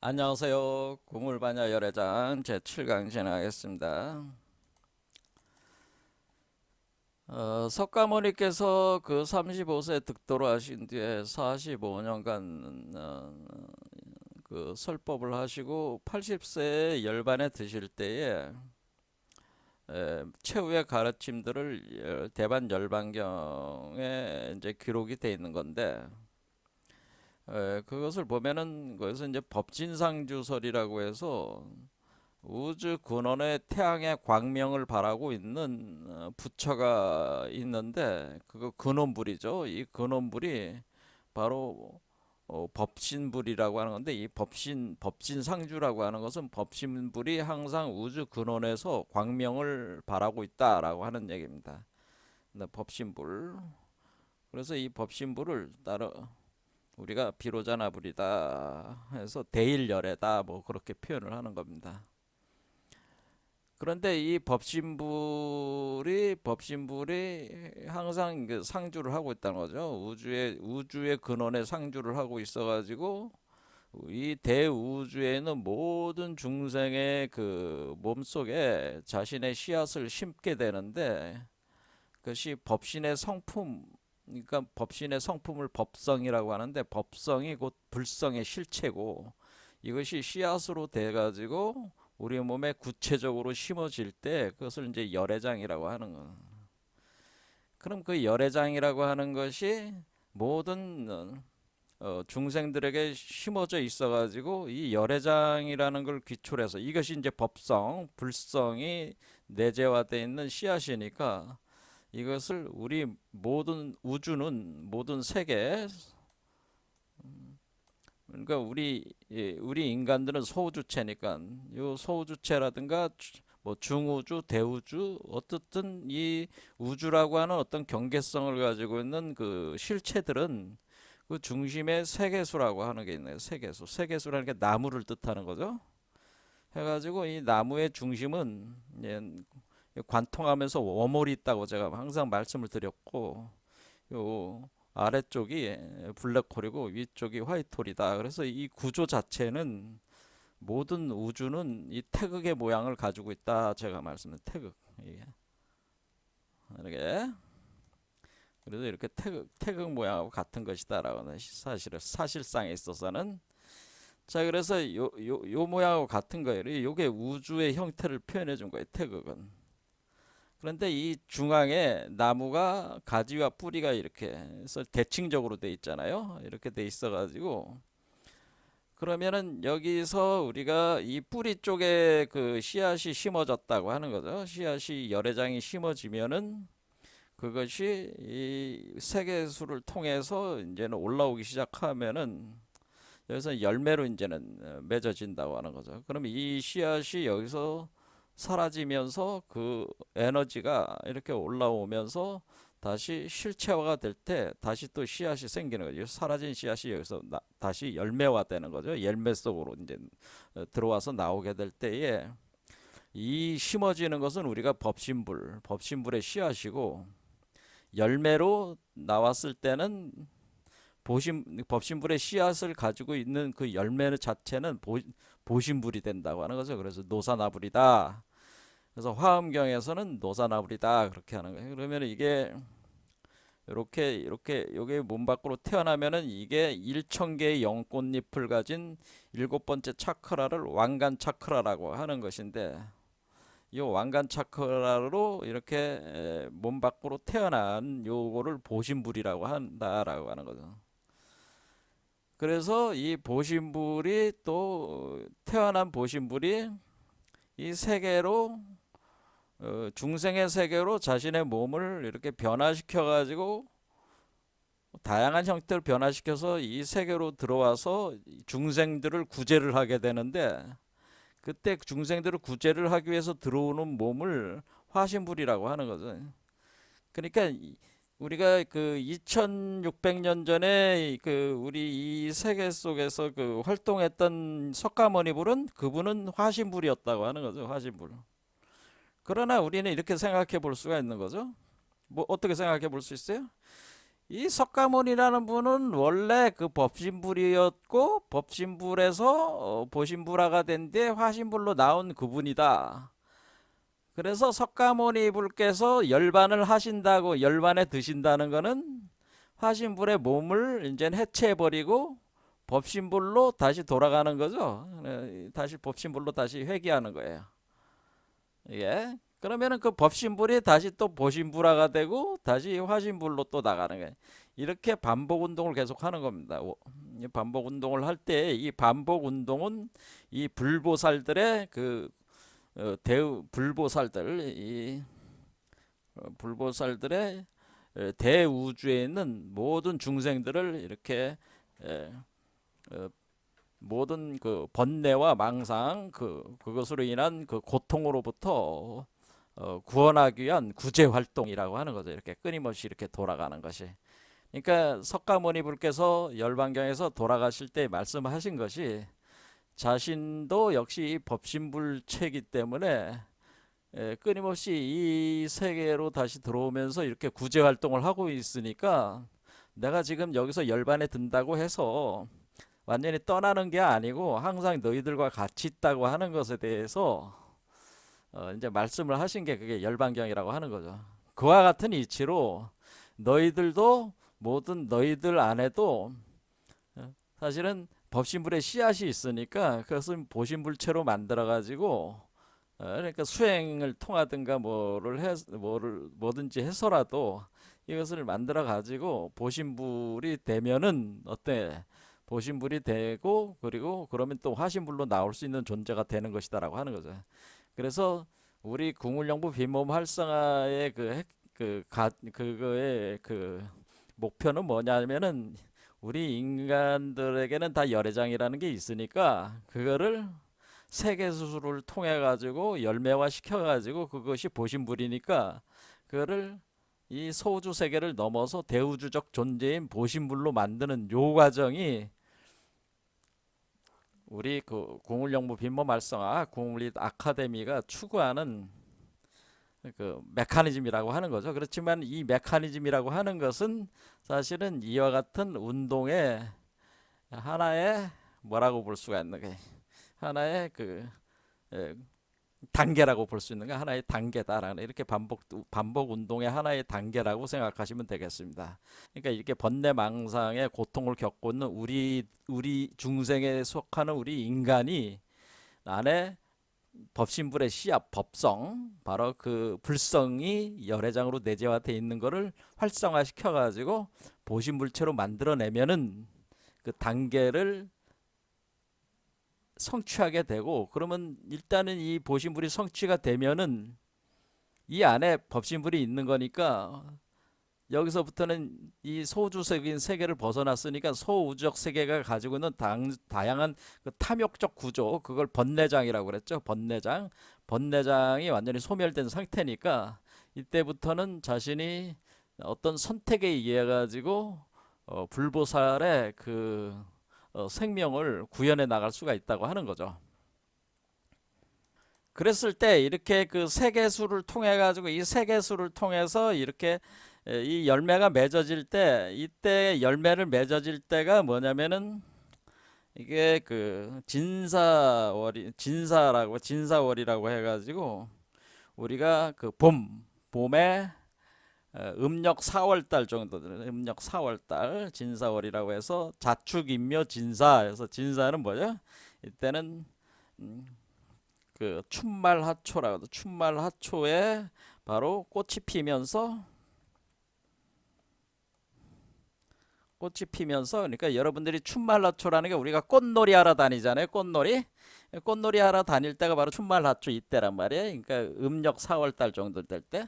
안녕하세요. 국물반야 열애장 제7강 진행하겠습니다. 석가모니께서 그 35세 득도를 하신 뒤에 45년간 그 설법을 하시고 80세에 열반에 드실 때에 최후의 가르침들을 대반 열반경에 이제 기록이 돼 있는 건데, 그것을 보면은 거기서 이제 법진상주설이라고 해서 우주 근원의 태양의 광명을 바라고 있는 부처가 있는데, 그거 근원불이죠. 이 근원불이 바로 법신불이라고 하는 건데, 이 법신상주라고 하는 것은 법신불이 항상 우주 근원에서 광명을 바라고 있다라고 하는 얘기입니다. 근데 법신불, 그래서 이 법신불을 따로 우리가 비로자나불이다 해서 대일열애다 뭐 그렇게 표현을 하는 겁니다. 그런데 이 법신불이 항상 그 상주를 하고 있다는 거죠. 우주의 근원에 상주를 하고 있어가지고 이 대우주에 있는 모든 중생의 그 몸속에 자신의 씨앗을 심게 되는데, 그것이 법신의 성품, 그러니까 법신의 성품을 법성이라고 하는데, 법성이 곧 불성의 실체고, 이것이 씨앗으로 돼 가지고 우리 몸에 구체적으로 심어질 때 그것을 이제 열애장이라고 하는 거. 그럼 그 열애장이라고 하는 것이 모든 중생들에게 심어져 있어 가지고 이 열애장이라는 걸 기초로 해서, 이것이 이제 법성, 불성이 내재화되어 있는 씨앗이니까, 이것을 우리 모든 우주는, 모든 세계, 그러니까 우리 인간들은 소우주체니까, 요 소우주체라든가 뭐 중우주, 대우주, 어떻든 이 우주라고 하는 어떤 경계성을 가지고 있는 그 실체들은 그 중심에 세계수라고 하는 게 있네요. 세계수라는 게 나무를 뜻하는 거죠. 해가지고 이 나무의 중심은, 관통하면서 워몰이 있다고 제가 항상 말씀을 드렸고, 요 아래쪽이 블랙홀이고 위쪽이 화이트홀이다. 그래서 이 구조 자체는, 모든 우주는 이 태극의 모양을 가지고 있다. 제가 말씀드린 태극. 이게 이렇게, 그래서 이렇게 태극 모양하고 같은 것이다라고는 사실상에 있어서는. 자, 그래서 요 모양하고 같은 거예요. 요게 우주의 형태를 표현해 준 거예요, 태극은. 그런데 이 중앙에 나무가 가지와 뿌리가 이렇게 해서 대칭적으로 돼 있잖아요. 이렇게 돼 있어 가지고, 그러면은 여기서 우리가 이 뿌리 쪽에 그 씨앗이 심어졌다고 하는 거죠. 씨앗이 열애장이 심어지면은 그것이 이 세계수를 통해서 이제는 올라오기 시작하면은 여기서 열매로 이제는 맺어진다고 하는 거죠. 그럼 이 씨앗이 여기서 사라지면서 그 에너지가 이렇게 올라오면서 다시 실체화가 될 때 다시 또 씨앗이 생기는 거죠. 사라진 씨앗이 여기서 다시 열매화 되는 거죠. 열매 속으로 이제 들어와서 나오게 될 때에, 이 심어지는 것은 우리가 법신불의 씨앗이고, 열매로 나왔을 때는 법신불의 씨앗을 가지고 있는 그 열매 자체는 보신불이 된다고 하는 거죠. 그래서 노사나불이다. 그래서 화엄경에서는 노사나불이다 그렇게 하는 거예요. 그러면 이게 이렇게 요게 몸 밖으로 태어나면은 이게 1,000개의 영꽃잎을 가진 일곱 번째 차크라를 왕관 차크라라고 하는 것인데, 이 왕관 차크라로 이렇게 몸 밖으로 태어난 요거를 보신불이라고 한다라고 하는 거죠. 그래서 이 보신불이 또 태어난 보신불이 이 세계로, 중생의 세계로 자신의 몸을 이렇게 변화시켜 가지고 다양한 형태를 변화시켜서 이 세계로 들어와서 중생들을 구제를 하게 되는데, 그때 중생들을 구제를 하기 위해서 들어오는 몸을 화신불이라고 하는 거죠. 그러니까 우리가 그 2600년 전에 그 우리 이 세계 속에서 그 활동했던 석가모니불은, 그분은 화신불이었다고 하는 거죠. 화신불. 그러나 우리는 이렇게 생각해 볼 수가 있는 거죠. 뭐 어떻게 생각해 볼 수 있어요? 이 석가모니라는 분은 원래 그 법신불이었고 법신불에서 보신불화가 된 뒤에 화신불로 나온 그분이다. 그래서 석가모니 불께서 열반을 하신다고 열반에 드신다는 거는 화신불의 몸을 이제 해체해버리고 법신불로 다시 돌아가는 거죠. 다시 법신불로 다시 회귀하는 거예요. 예. 그러면은 그 법신불이 다시 또 보신불화가 되고 다시 화신불로 또 나가는 거예요. 이렇게 반복 운동을 계속 하는 겁니다. 반복 운동을 할 때 이 반복 운동은 이 불보살들의 그 대우 불보살들 이 불보살들의 대우주에 있는 모든 중생들을 이렇게 에, 어, 모든 그 번뇌와 망상 그것으로 인한 그 고통으로부터 구원하기 위한 구제 활동이라고 하는 거죠. 이렇게 끊임없이 이렇게 돌아가는 것이. 그러니까 석가모니 불께서 열반경에서 돌아가실 때 말씀하신 것이 자신도 역시 법신불체이기 때문에 끊임없이 이 세계로 다시 들어오면서 이렇게 구제 활동을 하고 있으니까 내가 지금 여기서 열반에 든다고 해서 완전히 떠나는 게 아니고 항상 너희들과 같이 있다고 하는 것에 대해서 이제 말씀을 하신 게 그게 열반경이라고 하는 거죠. 그와 같은 이치로 너희들도 모든 너희들 안에도 사실은 법신불의 씨앗이 있으니까 그것은 보신불체로 만들어 가지고 그러니까 수행을 통하든가 뭐든지 해서라도 이것을 만들어 가지고 보신불이 되면은 어때? 보신불이 되고 그리고 그러면 또 화신불로 나올 수 있는 존재가 되는 것이다라고 하는 거죠. 그래서 우리 궁울영부 빈몸 활성화의 그거의 그 목표는 뭐냐면은 우리 인간들에게는 다 열애장이라는 게 있으니까 그거를 세계수술을 통해 가지고 열매화 시켜 가지고 그것이 보신불이니까 그거를 이 소우주 세계를 넘어서 대우주적 존재인 보신불로 만드는 요 과정이 우리 그 궁울영부 빈몸 활성화 궁울리 아카데미가 추구하는 그 메커니즘이라고 하는 거죠. 그렇지만 이 메커니즘이라고 하는 것은 사실은 이와 같은 운동의 하나의 뭐라고 볼 수가 있는 게 하나의 그 에, 단계라고 볼 수 있는 게 하나의 단계다라는 이렇게 반복 운동의 하나의 단계라고 생각하시면 되겠습니다. 그러니까 이렇게 번뇌망상의 고통을 겪고 있는 우리 중생에 속하는 우리 인간이 안에 법신불의 씨앗 법성 바로 그 불성이 열애장으로 내재화되어 있는 것을 활성화시켜 가지고 보신불체로 만들어내면은 그 단계를 성취하게 되고 그러면 일단은 이 보신불이 성취가 되면은 이 안에 법신불이 있는 거니까 여기서부터는 이 소우주적인 세계를 벗어났으니까 소우주적 세계가 가지고 있는 다양한 그 탐욕적 구조 그걸 번뇌장이라고 그랬죠. 번뇌장이 완전히 소멸된 상태니까 이때부터는 자신이 어떤 선택에 의해 가지고 불보살의 그 생명을 구현해 나갈 수가 있다고 하는 거죠. 그랬을 때 이렇게 그 세계수를 통해 가지고 이 세계수를 통해서 이렇게 이 열매가 맺어질 때 이때 열매를 맺어질 때가 뭐냐면은 이게 그 진사월이라고 해가지고 우리가 그 봄에 음력 4월달 정도 되는 음력 4월달 진사월이라고 해서 자축인묘 진사에서 진사는 뭐죠? 이때는 그 춘말하초라고 춘말하초에 바로 꽃이 피면서 그러니까 여러분들이 춘말하초라는 게 우리가 꽃놀이 하러 다니잖아요. 꽃놀이 하러 다닐 때가 바로 춘말하초 이때란 말이에요. 그러니까 음력 4월 달 정도 될 때.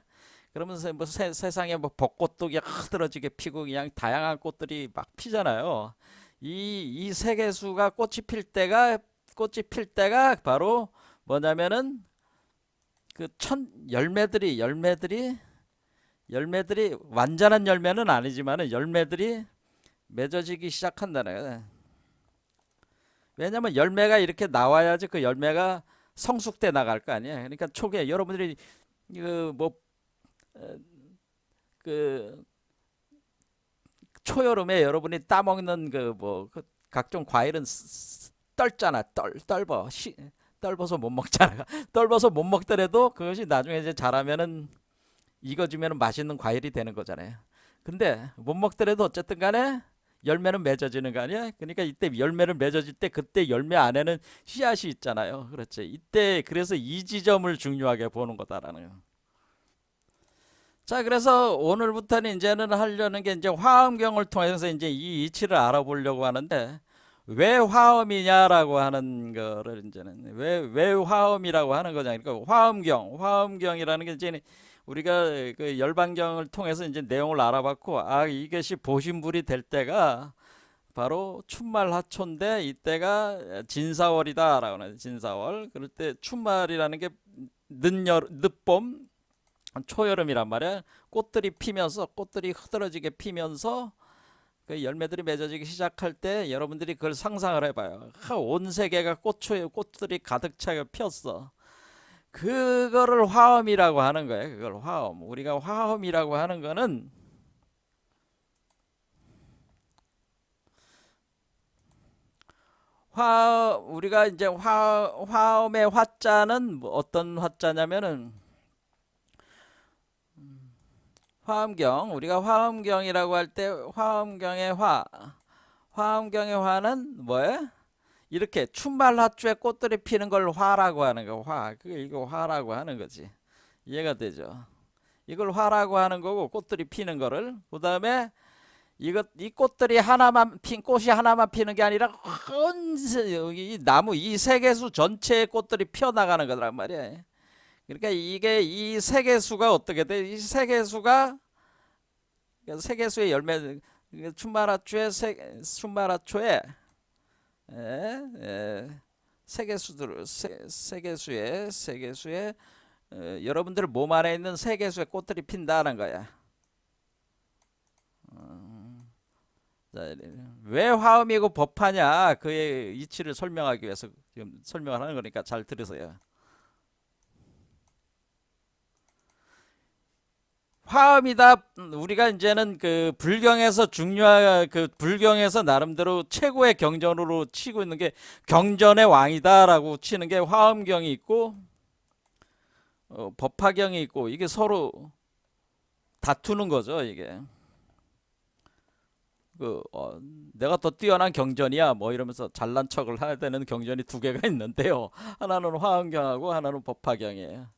그러면서 뭐 세상에 뭐 벚꽃도 그냥 흐드러지게 피고 그냥 다양한 꽃들이 막 피잖아요. 이 세계수가 꽃이 필 때가 바로 뭐냐면은 그 열매들이 완전한 열매는 아니지만은 열매들이 맺어지기 시작한다는 거예요. 왜냐면 열매가 이렇게 나와야지 그 열매가 성숙돼 나갈 거 아니에요. 그러니까 초기에 여러분들이 그뭐그 초여름에 여러분이 따먹는 그 각종 과일은 떨잖아. 떨버. 떨버서 못 먹잖아. 떨버서 못 먹더라도 그것이 나중에 이제 자라면은 익어지면 맛있는 과일이 되는 거잖아요. 근데 못 먹더라도 어쨌든 간에 열매는 맺어지는 거 아니야? 그러니까 이때 열매를 맺어질 때 그때 열매 안에는 씨앗이 있잖아요. 그렇지. 이때 그래서 이 지점을 중요하게 보는 거다라는 거. 자, 그래서 오늘부터는 이제는 하려는 게 이제 화엄경을 통해서 이제 이 이치를 알아보려고 하는데, 왜 화엄이냐라고 하는 거를 이제는 왜 화엄이라고 하는 거냐. 그러니까 화엄경이라는 게 이제 우리가 그 열반경을 통해서 이제 내용을 알아봤고, 아, 이것이 보신불이 될 때가 바로 춘말하초인데 이때가 진사월이다라고 하는 진사월. 그럴 때 춘말이라는 게 늦봄 초여름이란 말이야. 꽃들이 피면서 꽃들이 흐드러지게 피면서 그 열매들이 맺어지기 시작할 때 여러분들이 그걸 상상을 해봐요. 온 세계가 꽃들이 가득 차게 폈어. 그거를 화엄이라고 하는 거예요. 그걸 화엄. 우리가 화엄이라고 하는 거는 우리가 이제 화엄의 화자는 뭐 어떤 화자냐면은 화엄경, 우리가 화엄경이라고 할 때 화엄경의 화는 뭐예요? 이렇게 춘말하초에 꽃들이 피는 걸 화라고 하는 거. 이거 화라고 하는 거지. 이해가 되죠? 이걸 화라고 하는 거고, 꽃들이 피는 거를. 그 다음에 이 꽃이 하나만 피는 게 아니라 이 나무 이 세계수 전체의 꽃들이 피어나가는 거란 말이야. 그러니까 이게 이 세계수가 어떻게 돼? 이 세계수가 세계수의 열매, 춘말하초에 세계수의 여러분들 몸 안에 있는 세계수의 꽃들이 핀다는 거야. 왜 화음이고 법하냐, 그의 이치를 설명하기 위해서 지금 설명을 하는 거니까 잘 들으세요. 화음이다. 우리가 이제는 그 불경에서 나름대로 최고의 경전으로 치고 있는 게 경전의 왕이다라고 치는 게 화음경이 있고, 법화경이 있고, 이게 서로 다투는 거죠. 이게 내가 더 뛰어난 경전이야 뭐 이러면서 잘난 척을 해야 되는 경전이 두 개가 있는데요. 하나는 화음경하고 하나는 법화경이에요.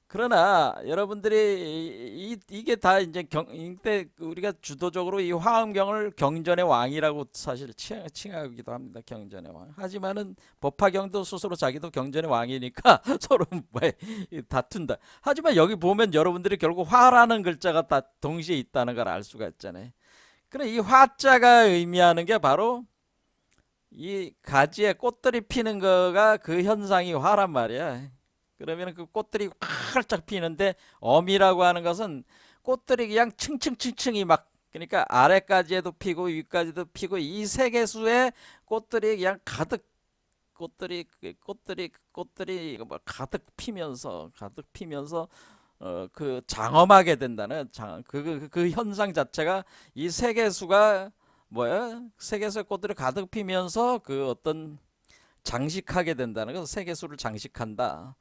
그러나 여러분들이 이게 다 이제 이때 우리가 주도적으로 이 화엄경을 경전의 왕이라고 사실 칭하기도 합니다. 경전의 왕. 하지만은 법화경도 스스로 자기도 경전의 왕이니까 서로 다툰다. 하지만 여기 보면 여러분들이 결국 화라는 글자가 다 동시에 있다는 걸 알 수가 있잖아요. 그래, 이 화자가 의미하는 게 바로 이 가지에 꽃들이 피는 거가 그 현상이 화란 말이야. 그러면 그 꽃들이 활짝 피는데, 엄이라고 하는 것은 꽃들이 그냥 층층층층이 막, 그러니까 아래까지도 피고 위까지도 피고 이 세계수의 꽃들이 그냥 가득, 꽃들이 뭐 가득 피면서 그 장엄하게 된다는 그 현상 자체가 이 세계수가 뭐야? 세계수의 꽃들이 가득 피면서 그 어떤 장식하게 된다는 거. 세계수를 장식한다.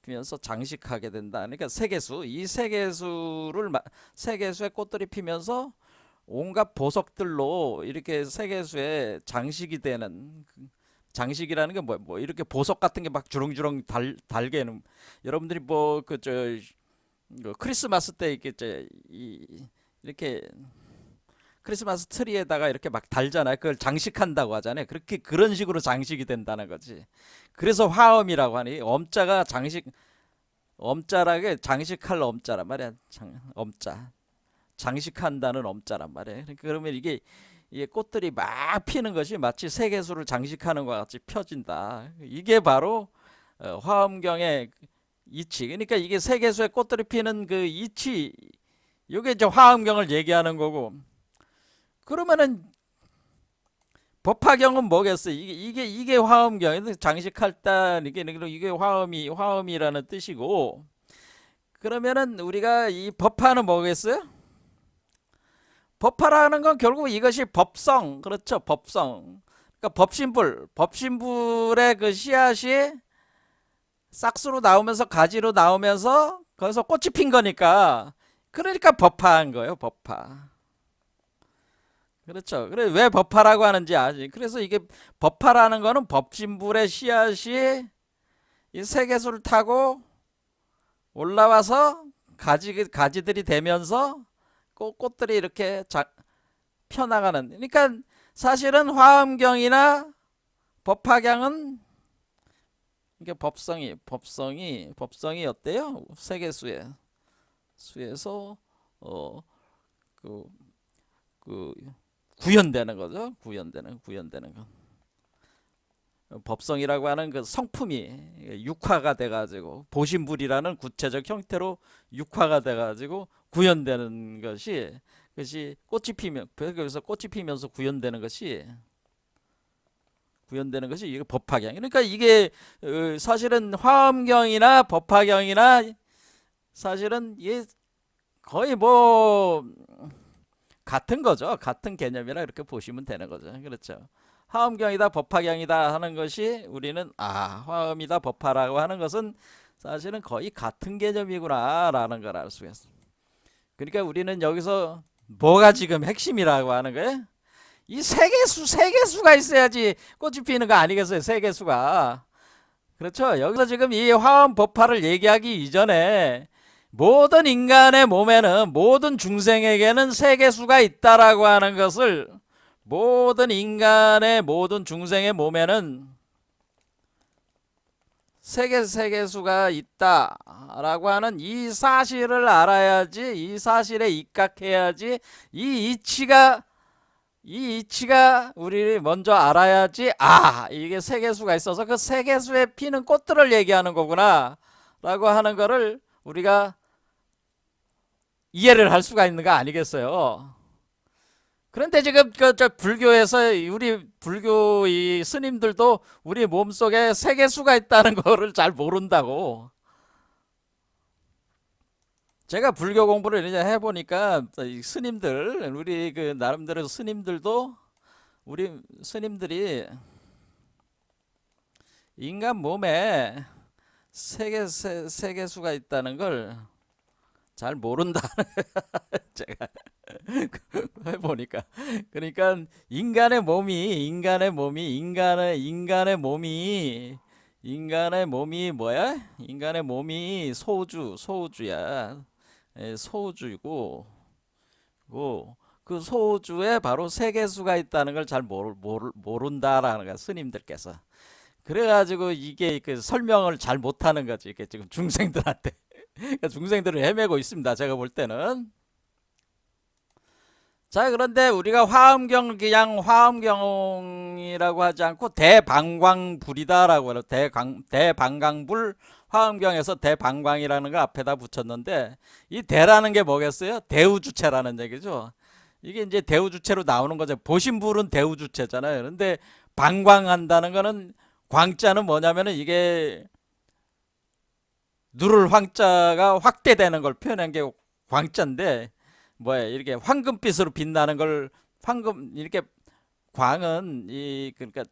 피면서 장식하게 된다. 그러니까 세계수의 꽃들이 피면서 온갖 보석들로 이렇게 세계수에 장식이 되는, 장식이라는 게 뭐 이렇게 보석 같은 게 막 주렁주렁 달게는, 여러분들이 크리스마스 때 이렇게 크리스마스 트리에다가 이렇게 막 달잖아요. 그걸 장식한다고 하잖아요. 그런 식으로 장식이 된다는 거지. 그래서 화엄이라고 하니, 엄자라게 장식할 엄자란 말이야. 엄자. 장식한다는 엄자란 말이에요. 그러면 이게 꽃들이 막 피는 것이 마치 세계수를 장식하는 것 같이 펴진다. 이게 바로 화엄경의 이치. 그러니까 이게 세계수의 꽃들이 피는 그 이치, 이게 이제 화엄경을 얘기하는 거고. 그러면은 법화경은 뭐겠어? 이게 화엄경, 장식할 때 이게 화엄이라는 뜻이고. 그러면은 우리가 이 법화는 뭐겠어요? 법화라는 건 결국 이것이 법성, 그렇죠? 법성. 그러니까 법신불의 그 씨앗이 싹수로 나오면서 가지로 나오면서 거기서 꽃이 핀 거니까, 그러니까 법화한 거예요, 법화. 그렇죠. 그래 왜 법화라고 하는지 아지. 그래서 이게 법화라는 거는 법신불의 씨앗이 이 세계수를 타고 올라와서 가지들이 되면서 꽃들이 이렇게 펴나가는. 그러니까 사실은 화엄경이나 법화경은 이게 법성이 어때요? 수에서 그, 그 구현되는 거죠. 구현되는 거. 법성이라고 하는 그 성품이 육화가 돼가지고 보신불이라는 구체적 형태로 육화가 돼가지고 구현되는 것이 꽃이 피면, 그래서 꽃이 피면서 구현되는 것이 이게 법화경. 그러니까 이게 사실은 화엄경이나 법화경이나 사실은 이게 거의 뭐 같은 거죠. 같은 개념이라 이렇게 보시면 되는 거죠. 그렇죠. 화엄경이다 법화경이다 하는 것이 우리는 화엄이다 법화라고 하는 것은 사실은 거의 같은 개념이구나 라는 걸 알 수가 있습니다. 그러니까 우리는 여기서 뭐가 지금 핵심이라고 하는 거예요? 이 세계수가 있어야지 꽃이 피는 거 아니겠어요? 세계수가. 그렇죠. 여기서 지금 이 화엄 법화를 얘기하기 이전에 모든 인간의 몸에는, 모든 중생에게는 세계수가 있다라고 하는 것을, 모든 인간의 모든 중생의 몸에는 세계수가 있다라고 하는 이 사실을 알아야지, 이 사실에 입각해야지, 이 이치가 우리 먼저 알아야지, 이게 세계수가 있어서 그 세계수에 피는 꽃들을 얘기하는 거구나 라고 하는 거를 우리가 이해를 할 수가 있는 거 아니겠어요? 그런데 지금 저 불교에서 우리 불교 이 스님들도 우리 몸속에 세계수가 있다는 거를 잘 모른다고. 제가 불교 공부를 이제 해보니까 스님들, 우리 그 나름대로 스님들도, 우리 스님들이 인간 몸에 세계수가 있다는 걸 잘 모른다는 제가 해보니까. 그러니까 인간의 몸이 뭐야? 인간의 몸이 소주야. 소주이고, 그 소주에 바로 세계수가 있다는 걸 잘 모른다라는 거야, 스님들께서. 그래가지고 이게 그 설명을 잘 못하는 거지, 이게 지금 중생들한테. 중생들을 헤매고 있습니다, 제가 볼 때는. 자, 그런데 우리가 화엄경, 그냥 화엄경이라고 하지 않고 대방광불이다라고 해요. 대방광불. 화엄경에서 대방광이라는 걸 앞에다 붙였는데, 이 대라는 게 뭐겠어요? 대우주체라는 얘기죠. 이게 이제 대우주체로 나오는 거죠. 보신불은 대우주체잖아요. 그런데 방광한다는 거는, 광자는 뭐냐면은 이게 누를 황자가 확대되는 걸 표현한 게 광자인데, 이렇게 황금빛으로 빛나는 걸 이렇게, 광은 그러니까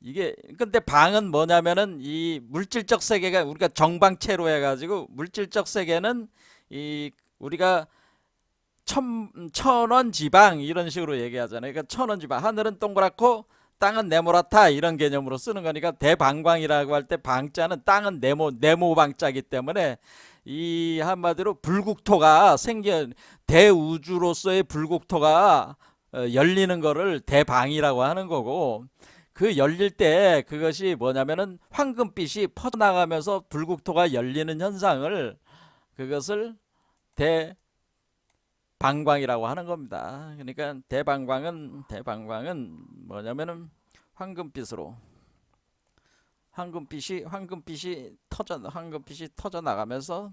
이게, 근데 방은 뭐냐면은 이 물질적 세계가, 우리가 정방체로 해가지고 물질적 세계는 이 우리가 천원지방 이런 식으로 얘기하잖아요. 그러니까 천원지방, 하늘은 동그랗고 땅은 네모랗다 이런 개념으로 쓰는 거니까, 대방광이라고 할 때 방자는 땅은 네모방자기 때문에 이 한마디로 불국토가 대우주로서의 불국토가 열리는 거를 대방이라고 하는 거고, 그 열릴 때 그것이 뭐냐면은 황금빛이 퍼져나가면서 불국토가 열리는 현상을, 그것을 대방광이라고 하는 겁니다. 그러니까 대방광은 뭐냐면은 황금빛이 터져 나가면서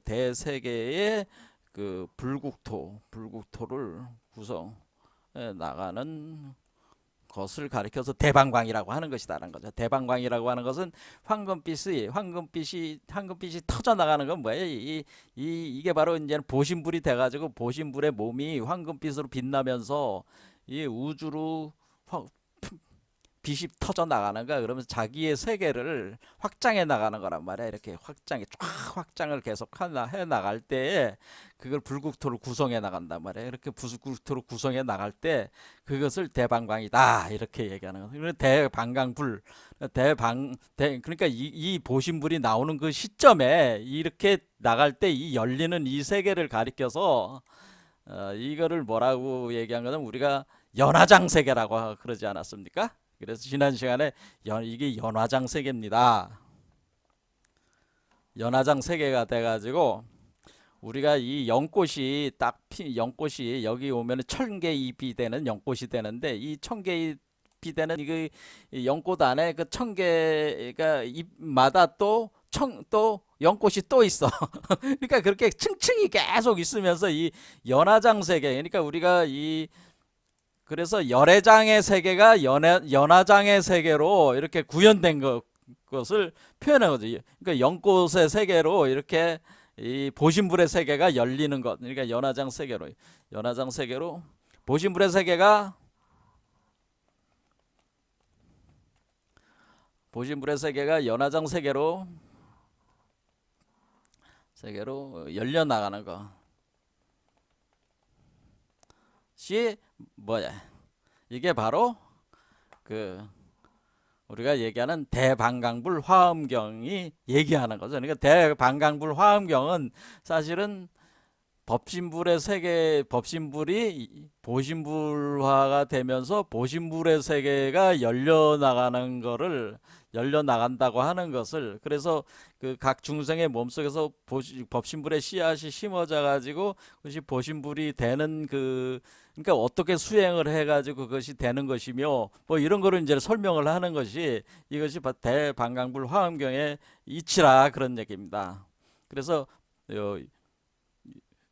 대세계의 그 불국토를 구성해 나가는 것을 가리켜서 대방광이라고 하는 것이다라는 거죠. 대방광이라고 하는 것은 황금빛이 터져 나가는 건 뭐예요? 이게 바로 이제 보신불이 돼가지고 보신불의 몸이 황금빛으로 빛나면서 이 우주로 빛이 터져 나가는 거야. 그러면서 자기의 세계를 확장해 나가는 거란 말이야. 이렇게 확장을 계속 해 나갈 때에 그걸 불국토를 구성해 나간단 말이야. 이렇게 불국토를 구성해 나갈 때 그것을 대방광이다 이렇게 얘기하는 거야. 대방광불, 그러니까 이 보신불이 나오는 그 시점에 이렇게 나갈 때 이 열리는 이 세계를 가리켜서 이거를 뭐라고 얘기한 거는 우리가 연화장 세계라고 그러지 않았습니까? 그래서 지난 시간에 이게 연화장 세계입니다. 연화장 세계가 돼가지고 우리가 이 연꽃이 연꽃이 여기 오면 1000개잎이 되는 연꽃이 되는데 이 1000개잎이 되는 이 연꽃 안에 그 1000개가 잎마다 또 연꽃이 또 있어. 그러니까 그렇게 층층이 계속 있으면서 이 연화장 세계, 그러니까 우리가 그래서 열애장의 세계가 연화장의 세계로 이렇게 구현된 것을 표현한 거죠. 그러니까 연꽃의 세계로 이렇게 이 보신불의 세계가 열리는 것. 그러니까 연화장 세계로 보신불의 세계가 연화장 세계로 열려 나가는 것이 뭐야? 이게 바로 우리가 얘기하는 대방광불 화엄경이 얘기하는 거죠. 그러니까 대방광불 화엄경은 사실은 법신불의 세계, 법신불이 보신불화가 되면서 보신불의 세계가 열려 나간다고 하는 것을, 그래서 그 각 중생의 몸속에서 법신불의 씨앗이 심어져 가지고 그것이 보신불이 되는 그러니까 어떻게 수행을 해 가지고 그것이 되는 것이며 뭐 이런 거를 이제 설명을 하는 것이 이것이 대방광불 화엄경의 이치라 그런 얘기입니다. 그래서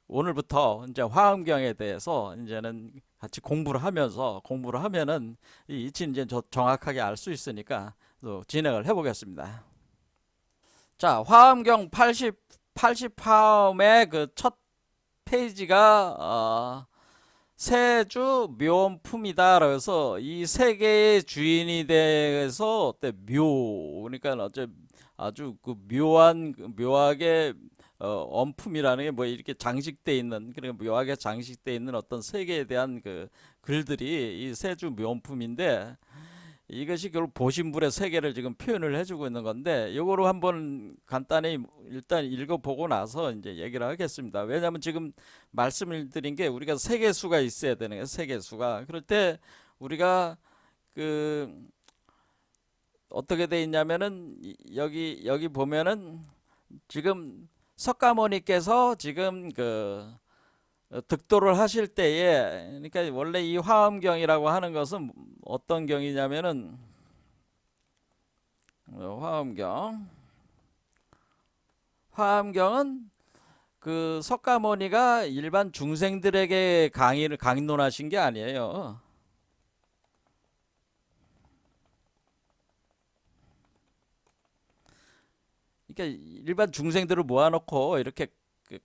오늘부터 이제 화엄경에 대해서 이제는 같이 공부를 하면은 이 이치 이제 정확하게 알 수 있으니까 또 진행을 해보겠습니다. 자, 화엄경 80화음의 그 첫 페이지가 세주 묘품이다. 그래서 이 세계의 주인이 돼서 그러니까 아주 그 묘하게 엄품이라는 게 뭐 이렇게 장식돼 있는, 그러니까 묘하게 장식돼 있는 어떤 세계에 대한 그 글들이 이 세주 묘품인데, 이것이 결국 보신불의 세계를 지금 표현을 해주고 있는 건데, 요거로 한번 간단히 일단 읽어보고 나서 이제 얘기를 하겠습니다. 왜냐하면 지금 말씀을 드린 게 우리가 세계수가 있어야 되는 거예요. 세계수가. 그럴 때 우리가 어떻게 돼 있냐면은 여기 보면은 지금 석가모니께서 지금 득도를 하실 때에, 그러니까 원래 이 화엄경이라고 하는 것은 어떤 경이냐면은 화엄경은 그 석가모니가 일반 중생들에게 강론하신 게 아니에요. 그러니까 일반 중생들을 모아놓고 이렇게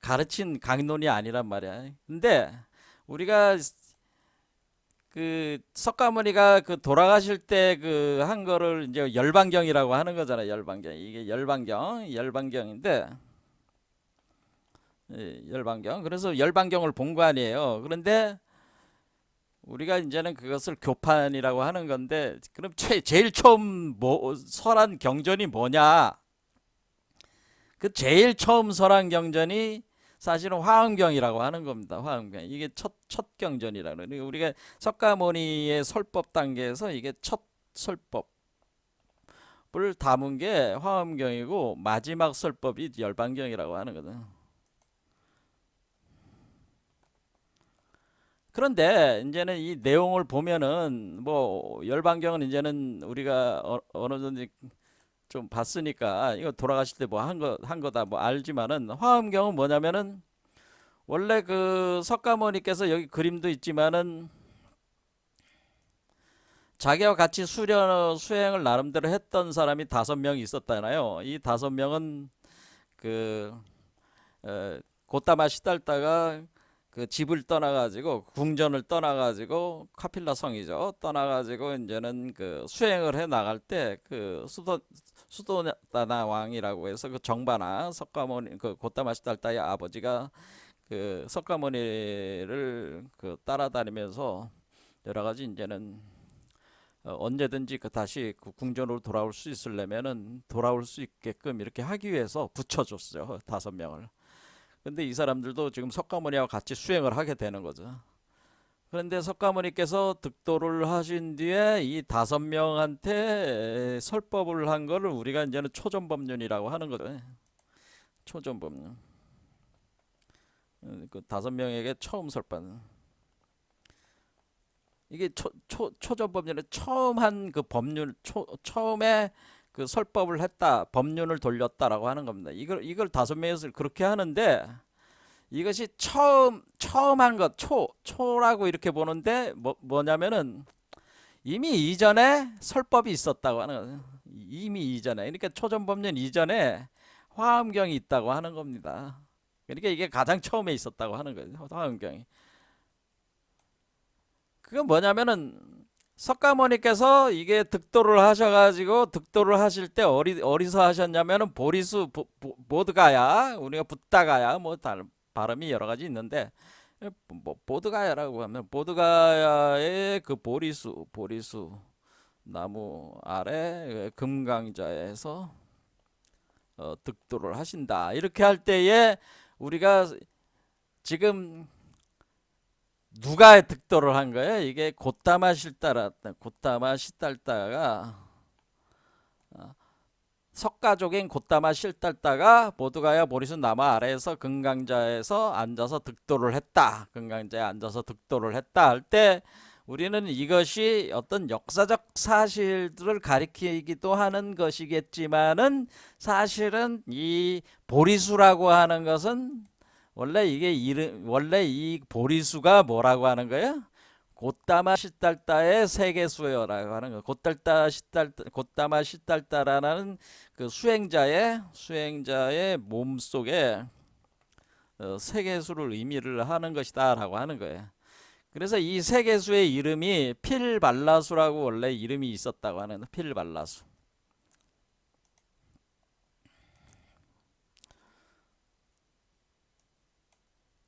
가르친 강론이 아니란 말이야. 근데 우리가 그 석가모니가 돌아가실 때 한 거를 이제 열반경이라고 하는 거잖아요. 열반경. 이게 열반경인데, 열반경. 그래서 열반경을 본 거 아니에요. 그런데 우리가 이제는 그것을 교판이라고 하는 건데, 그럼 제일 처음 설한 경전이 뭐냐? 그 제일 처음 설한 경전이 사실은 화엄경이라고 하는 겁니다. 화엄경. 이게 첫 경전이라고. 그러니까 우리가 석가모니의 설법 단계에서 이게 첫 설법을 담은 게 화엄경이고, 마지막 설법이 열반경이라고 하는 거든. 그런데 이제는 이 내용을 보면은 뭐 열반경은 이제는 우리가 어느 정도 좀 봤으니까 이거 돌아가실 때 뭐 한 거다 뭐 알지만은, 화엄경은 뭐냐면은 원래 그 석가모니께서 여기 그림도 있지만은 자기와 같이 수행을 나름대로 했던 사람이 5명이 있었잖아요. 이 5명은 그 고타마 시달다가 그 집을 떠나가지고 궁전을 떠나가지고 카필라 성이죠. 떠나가지고 이제는 그 수행을 해 나갈 때 그 수도나나 왕이라고 해서 그 정바나 석가모니 그 고타마 시달다의 아버지가 그 석가모니를 그 따라다니면서 여러 가지 이제는 언제든지 그 다시 그 궁전으로 돌아올 수 있으려면은 돌아올 수 있게끔 이렇게 하기 위해서 붙여줬어요. 5명을. 근데 이 사람들도 지금 석가모니와 같이 수행을 하게 되는 거죠. 그런데 석가모니께서 득도를 하신 뒤에 이 5명한테 설법을 한 거를 우리가 이제는 초전법륜이라고 하는 거죠. 초전법륜. 그 5명에게 처음 설법. 이게 초전법륜에 처음 한 그 법륜, 처음에 그 설법을 했다, 법륜을 돌렸다라고 하는 겁니다. 이걸 5명에서 그렇게 하는데, 이것이 처음 한 것, 초라고 이렇게 보는데, 뭐냐면은, 이미 이전에 설법이 있었다고 하는 거예요. 이미 이전에. 그러니까 초전법륜 이전에 화엄경이 있다고 하는 겁니다. 그러니까 이게 가장 처음에 있었다고 하는 거예요. 화엄경이. 그건 뭐냐면은 석가모니께서 이게 득도를 하셔가지고 득도를 하실 때 어디서 하셨냐면은 보리수 보드가야, 우리가 붓다가야 뭐 발음이 여러 가지 있는데 뭐 보드가야라고 하면 보드가야의 그 보리수 나무 아래 금강자에서 득도를 하신다. 이렇게 할 때에 우리가 지금 누가 득도를 한 거예요? 이게 고타마 시달다가 석가족인 고타마 실달다가 보드가야 보리수 나무 아래에서 금강자에서 앉아서 득도를 했다. 금강자에 앉아서 득도를 했다 할 때 우리는 이것이 어떤 역사적 사실들을 가리키기도 하는 것이겠지만은 사실은 이 보리수라고 하는 것은 원래 원래 이 보리수가 뭐라고 하는 거예요? 고타마 시달다의 세계수요라고 하는 거. 고타마 시달다라는 그 수행자의 몸 속에 세계수를 의미를 하는 것이다라고 하는 거예요. 그래서 이 세계수의 이름이 필발라수라고 원래 이름이 있었다고 하는 필발라수.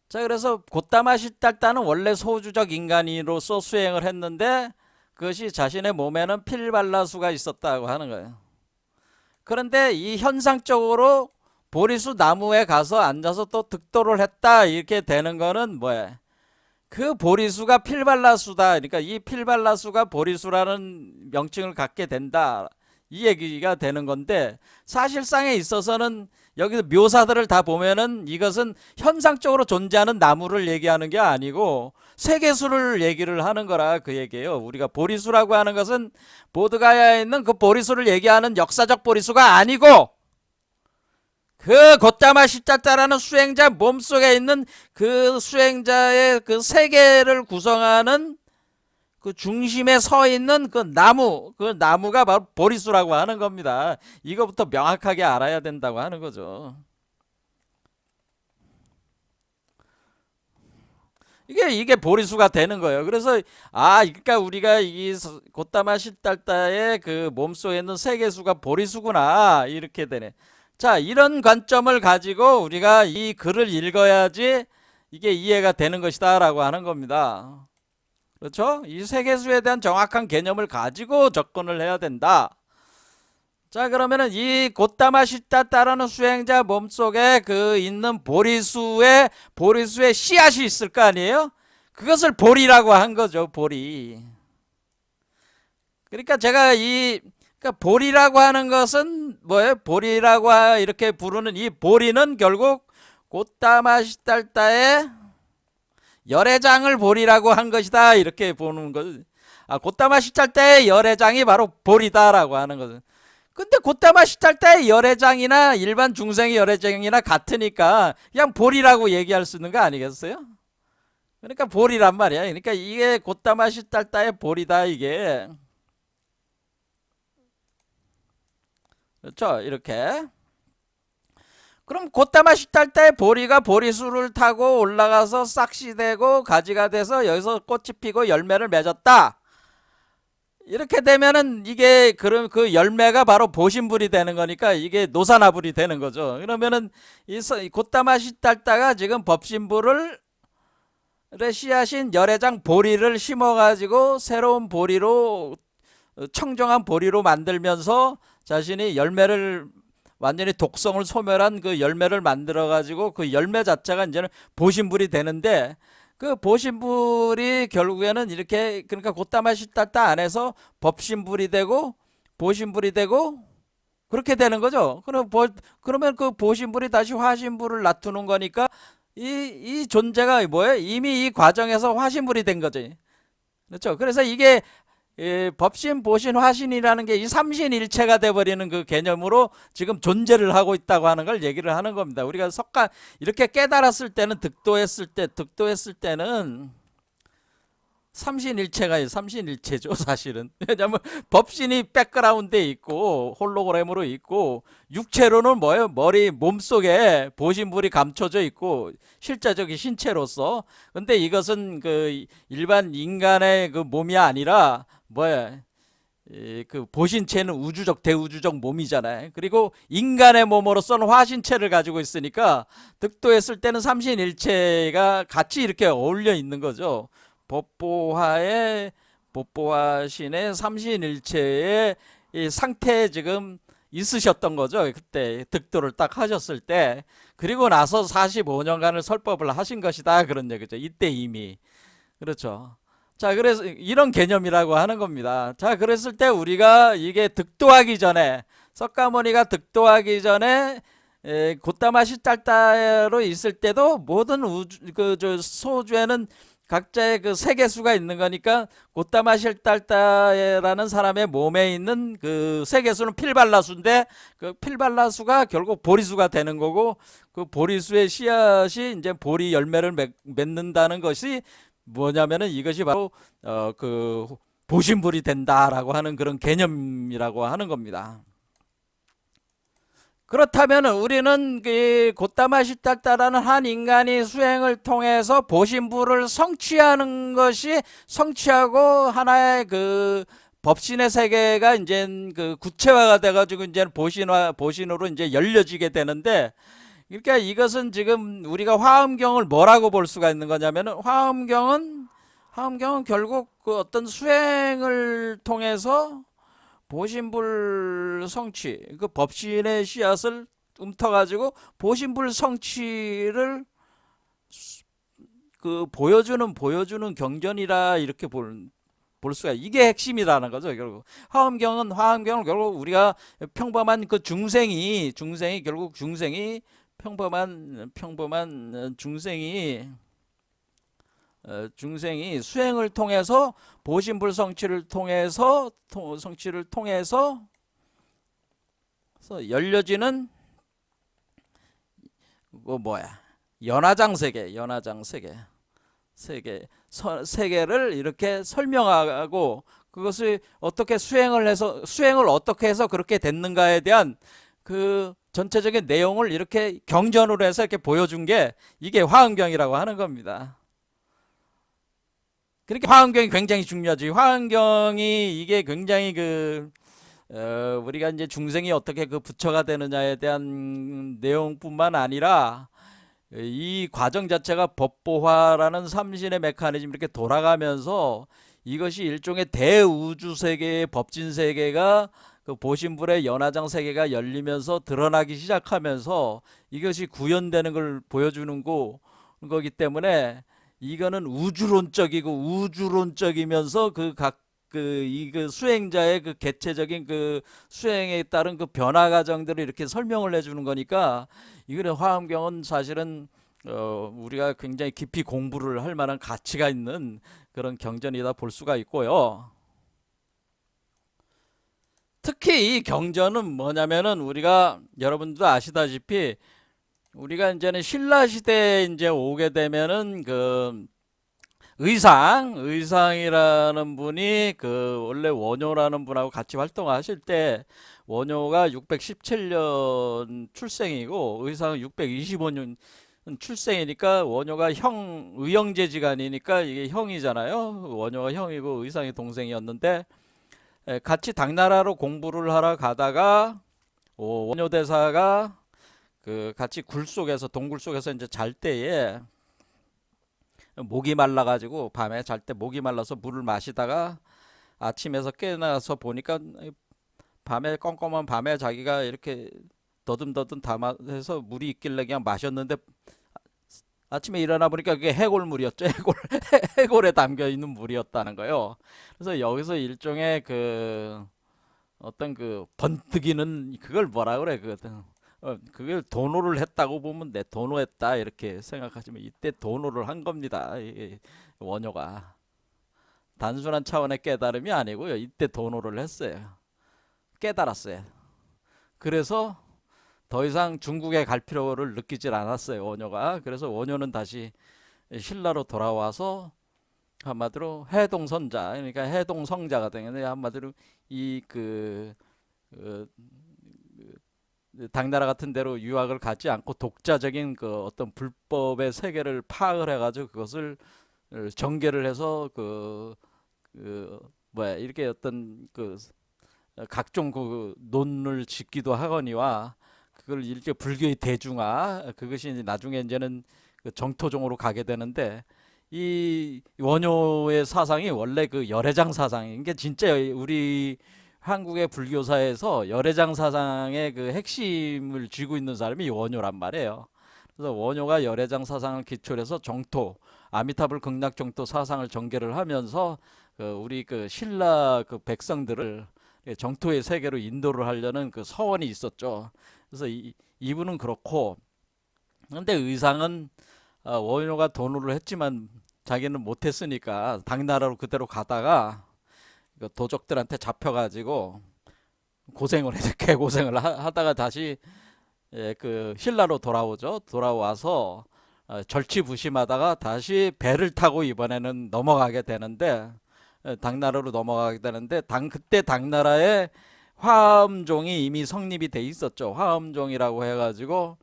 자, 그래서 고타마 시달다는 원래 소주적 인간으로서 수행을 했는데 그것이 자신의 몸에는 필발라수가 있었다고 하는 거예요. 그런데 이 현상적으로 보리수 나무에 가서 앉아서 또 득도를 했다 이렇게 되는 거는 뭐예요? 그 보리수가 필발라수다. 그러니까 이 필발라수가 보리수라는 명칭을 갖게 된다. 이 얘기가 되는 건데 사실상에 있어서는 여기서 묘사들을 다 보면은 이것은 현상적으로 존재하는 나무를 얘기하는 게 아니고 세계수를 얘기를 하는 거라 그 얘기예요. 우리가 보리수라고 하는 것은 보드가야에 있는 그 보리수를 얘기하는 역사적 보리수가 아니고 그 고타마 시달다라는 수행자 몸속에 있는 그 수행자의 그 세계를 구성하는 그 중심에 서 있는 그 나무가 바로 보리수라고 하는 겁니다. 이거부터 명확하게 알아야 된다고 하는 거죠. 이게 보리수가 되는 거예요. 그래서 그러니까 우리가 이 고타마 시달다의 그 몸속에 있는 세계수가 보리수구나 이렇게 되네. 자, 이런 관점을 가지고 우리가 이 글을 읽어야지 이게 이해가 되는 것이다라고 하는 겁니다. 그렇죠? 이 세계수에 대한 정확한 개념을 가지고 접근을 해야 된다. 자, 그러면은 이 고타마 시달다라는 수행자 몸속에 그 있는 보리수의 씨앗이 있을 거 아니에요? 그것을 보리라고 한 거죠, 보리. 그러니까 제가 그러니까 보리라고 하는 것은 뭐예요? 보리라고 이렇게 부르는 이 보리는 결국 고타마 시달다의 열애장을 보리라고 한 것이다 이렇게 보는 거죠. 고타마 시달다의 열애장이 바로 보리다라고 하는 거죠. 근데 고타마 시달다의 열애장이나 일반 중생의 열애장이나 같으니까 그냥 보리라고 얘기할 수 있는 거 아니겠어요? 그러니까 보리란 말이야. 그러니까 이게 고타마 시달다의 보리다 이게. 그렇죠? 이렇게. 그럼 곧다마시 딸 때 보리가 보리수를 타고 올라가서 싹시 되고 가지가 돼서 여기서 꽃이 피고 열매를 맺었다. 이렇게 되면은 이게 그럼 그 열매가 바로 보신불이 되는 거니까 이게 노사나불이 되는 거죠. 그러면은 이 곧다마시 딸다가 지금 법신불을 씨앗인 열애장 보리를 심어가지고 새로운 보리로 청정한 보리로 만들면서 자신이 열매를 완전히 독성을 소멸한 그 열매를 만들어 가지고 그 열매 자체가 이제는 보신불이 되는데 그 보신불이 결국에는 이렇게 그러니까 곧다마시 딸다 안에서 법신불이 되고 보신불이 되고 그렇게 되는 거죠. 그러면 그 보신불이 다시 화신불을 놔두는 거니까 이 존재가 뭐예요? 이미 이 과정에서 화신불이 된 거지. 그렇죠. 그래서 이게 법신, 보신, 화신이라는 게 이 삼신일체가 돼버리는 그 개념으로 지금 존재를 하고 있다고 하는 걸 얘기를 하는 겁니다. 우리가 이렇게 깨달았을 때는 득도했을 때는 삼신일체죠, 사실은. 왜냐면 법신이 백그라운드에 있고 홀로그램으로 있고 육체로는 뭐예요? 몸속에 보신불이 감춰져 있고 실제적인 신체로서. 근데 이것은 그 일반 인간의 그 몸이 아니라 뭐야? 그 보신체는 우주적 대우주적 몸이잖아요. 그리고 인간의 몸으로서는 화신체를 가지고 있으니까 득도했을 때는 삼신일체가 같이 이렇게 어울려 있는 거죠. 법보화신의 삼신일체의 이 상태에 지금 있으셨던 거죠. 그때 득도를 딱 하셨을 때. 그리고 나서 45년간을 설법을 하신 것이다. 그런 얘기죠. 이때 이미. 그렇죠. 자, 그래서 이런 개념이라고 하는 겁니다. 자, 그랬을 때 우리가 이게 득도하기 전에 석가모니가 득도하기 전에 곧다마시 딸따로 있을 때도 모든 소주에는 각자의 그 세계수가 있는 거니까 곧다마실 딸따라는 사람의 몸에 있는 그 세계수는 필발라수인데 그 필발라수가 결국 보리수가 되는 거고 그 보리수의 씨앗이 이제 보리 열매를 맺는다는 것이 뭐냐면은 이것이 바로 그 보신불이 된다라고 하는 그런 개념이라고 하는 겁니다. 그렇다면 우리는 그 곧다마시 딸따라는 한 인간이 수행을 통해서 보신불을 성취하고 하나의 그 법신의 세계가 이제 그 구체화가 돼가지고 이제 보신으로 이제 열려지게 되는데, 그러니까 이것은 지금 우리가 화엄경을 뭐라고 볼 수가 있는 거냐면은 화엄경은 결국 그 어떤 수행을 통해서 보신불 성취, 그 법신의 씨앗을 움터가지고 보신불 성취를 그 보여주는 경전이라 이렇게 볼 수가, 이게 핵심이라는 거죠. 결국 화엄경은 결국 우리가 평범한 그 중생이 결국 평범한 중생이 수행을 통해서 보신불 성취를 통해서 열려지는 연화장 세계를 이렇게 설명하고 그것을 어떻게 수행을 어떻게 해서 그렇게 됐는가에 대한 그 전체적인 내용을 이렇게 경전으로 해서 이렇게 보여준 게 이게 화엄경이라고 하는 겁니다. 그러니까 화엄경이 굉장히 중요하지. 화엄경이 이게 굉장히 우리가 이제 중생이 어떻게 그 부처가 되느냐에 대한 내용뿐만 아니라 이 과정 자체가 법보화라는 삼신의 메커니즘 이렇게 돌아가면서 이것이 일종의 대우주 세계의 법진 세계가 그 보신불의 연화장 세계가 열리면서 드러나기 시작하면서 이것이 구현되는 걸 보여주는 거기 때문에 이거는 우주론적이면서 수행자의 그 개체적인 그 수행에 따른 그 변화 과정들을 이렇게 설명을 해주는 거니까 이거는 화엄경은 사실은 우리가 굉장히 깊이 공부를 할 만한 가치가 있는 그런 경전이다 볼 수가 있고요. 특히 이 경전은 뭐냐면은 우리가 여러분들도 아시다시피 우리가 이제는 신라 시대에 이제 오게 되면은 그 의상이라는 분이 그 원래 원효라는 분하고 같이 활동하실 때 원효가 617년 출생이고 의상은 625년 출생이니까 원효가 의형제지간이니까 이게 형이잖아요. 원효가 형이고 의상이 동생이었는데 같이 당나라로 공부를 하러 가다가 원효 대사가 그 같이 굴 속에서 동굴 속에서 이제 잘 때에 목이 말라가지고 밤에 잘 때 목이 말라서 물을 마시다가 아침에서 깨어나서 보니까 밤에 껌껌한 밤에 자기가 이렇게 더듬더듬 담아서 물이 있길래 그냥 마셨는데 아침에 일어나 보니까 그게 해골물이었죠. 해골에 담겨 있는 물이었다는 거예요. 그래서 여기서 일종의 그 어떤 그 번뜩이는 그걸 뭐라 그래 그걸 도노를 했다고 보면 내 도노했다 이렇게 생각하시면 이때 도노를 한 겁니다. 원효가 단순한 차원의 깨달음이 아니고요. 이때 도노를 했어요. 깨달았어요. 그래서 더 이상 중국에 갈 필요를 느끼질 않았어요. 원효가. 그래서 원효는 다시 신라로 돌아와서 한마디로 해동선자, 그러니까 해동성자가 되는데 한마디로 이그 당나라 같은 데로 유학을 가지 않고 독자적인 그 어떤 불법의 세계를 파악을 해가지고 그것을 전개를 해서 뭐야 이렇게 어떤 그 각종 그 논을 짓기도 하거니와 그걸 이렇게 불교의 대중화 그것이 이제 나중에 이제는 그 정토종으로 가게 되는데 이 원효의 사상이 원래 그 열애장 사상인 게 진짜 우리 한국의 불교사에서 열애장 사상의 그 핵심을 쥐고 있는 사람이 원효란 말이에요. 그래서 원효가 열애장 사상을 기초로 해서 정토, 아미타불 극락 정토 사상을 전개를 하면서 그 우리 그 신라 그 백성들을 정토의 세계로 인도를 하려는 그 서원이 있었죠. 그래서 이분은 그렇고, 근데 의상은 원효가 도노를 했지만 자기는 못했으니까 당나라로 그대로 가다가 그 도적들한테 잡혀가지고 고생을 해서 개고생을 하다가 다시 그 신라로 돌아오죠. 돌아와서 절치부심하다가 다시 배를 타고 이번에는 넘어가게 되는데 당나라로 넘어가게 되는데 그때 당나라에 화엄종이 이미 성립이 돼 있었죠. 화엄종이라고 해가지고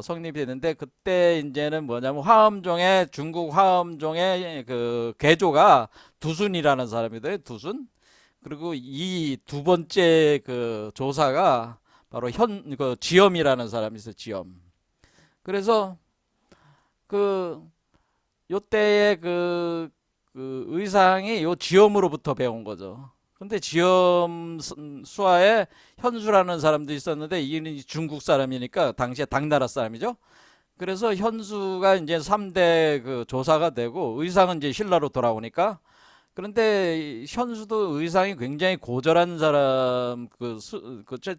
성립이 됐는데 그때 이제는 뭐냐면 중국 화엄종의 그 개조가 두순이라는 사람이더라고요. 두순. 그리고 이 두 번째 그 조사가 바로 그 지엄이라는 사람이 있어요. 지엄. 그래서 그 요때의 그 의상이 요 지엄으로부터 배운 거죠. 근데 지엄 수하에 현수라는 사람도 있었는데 이는 중국 사람이니까 당시에 당나라 사람이죠. 그래서 현수가 이제 3대 그 조사가 되고 의상은 이제 신라로 돌아오니까 그런데 현수도 의상이 굉장히 고절한 사람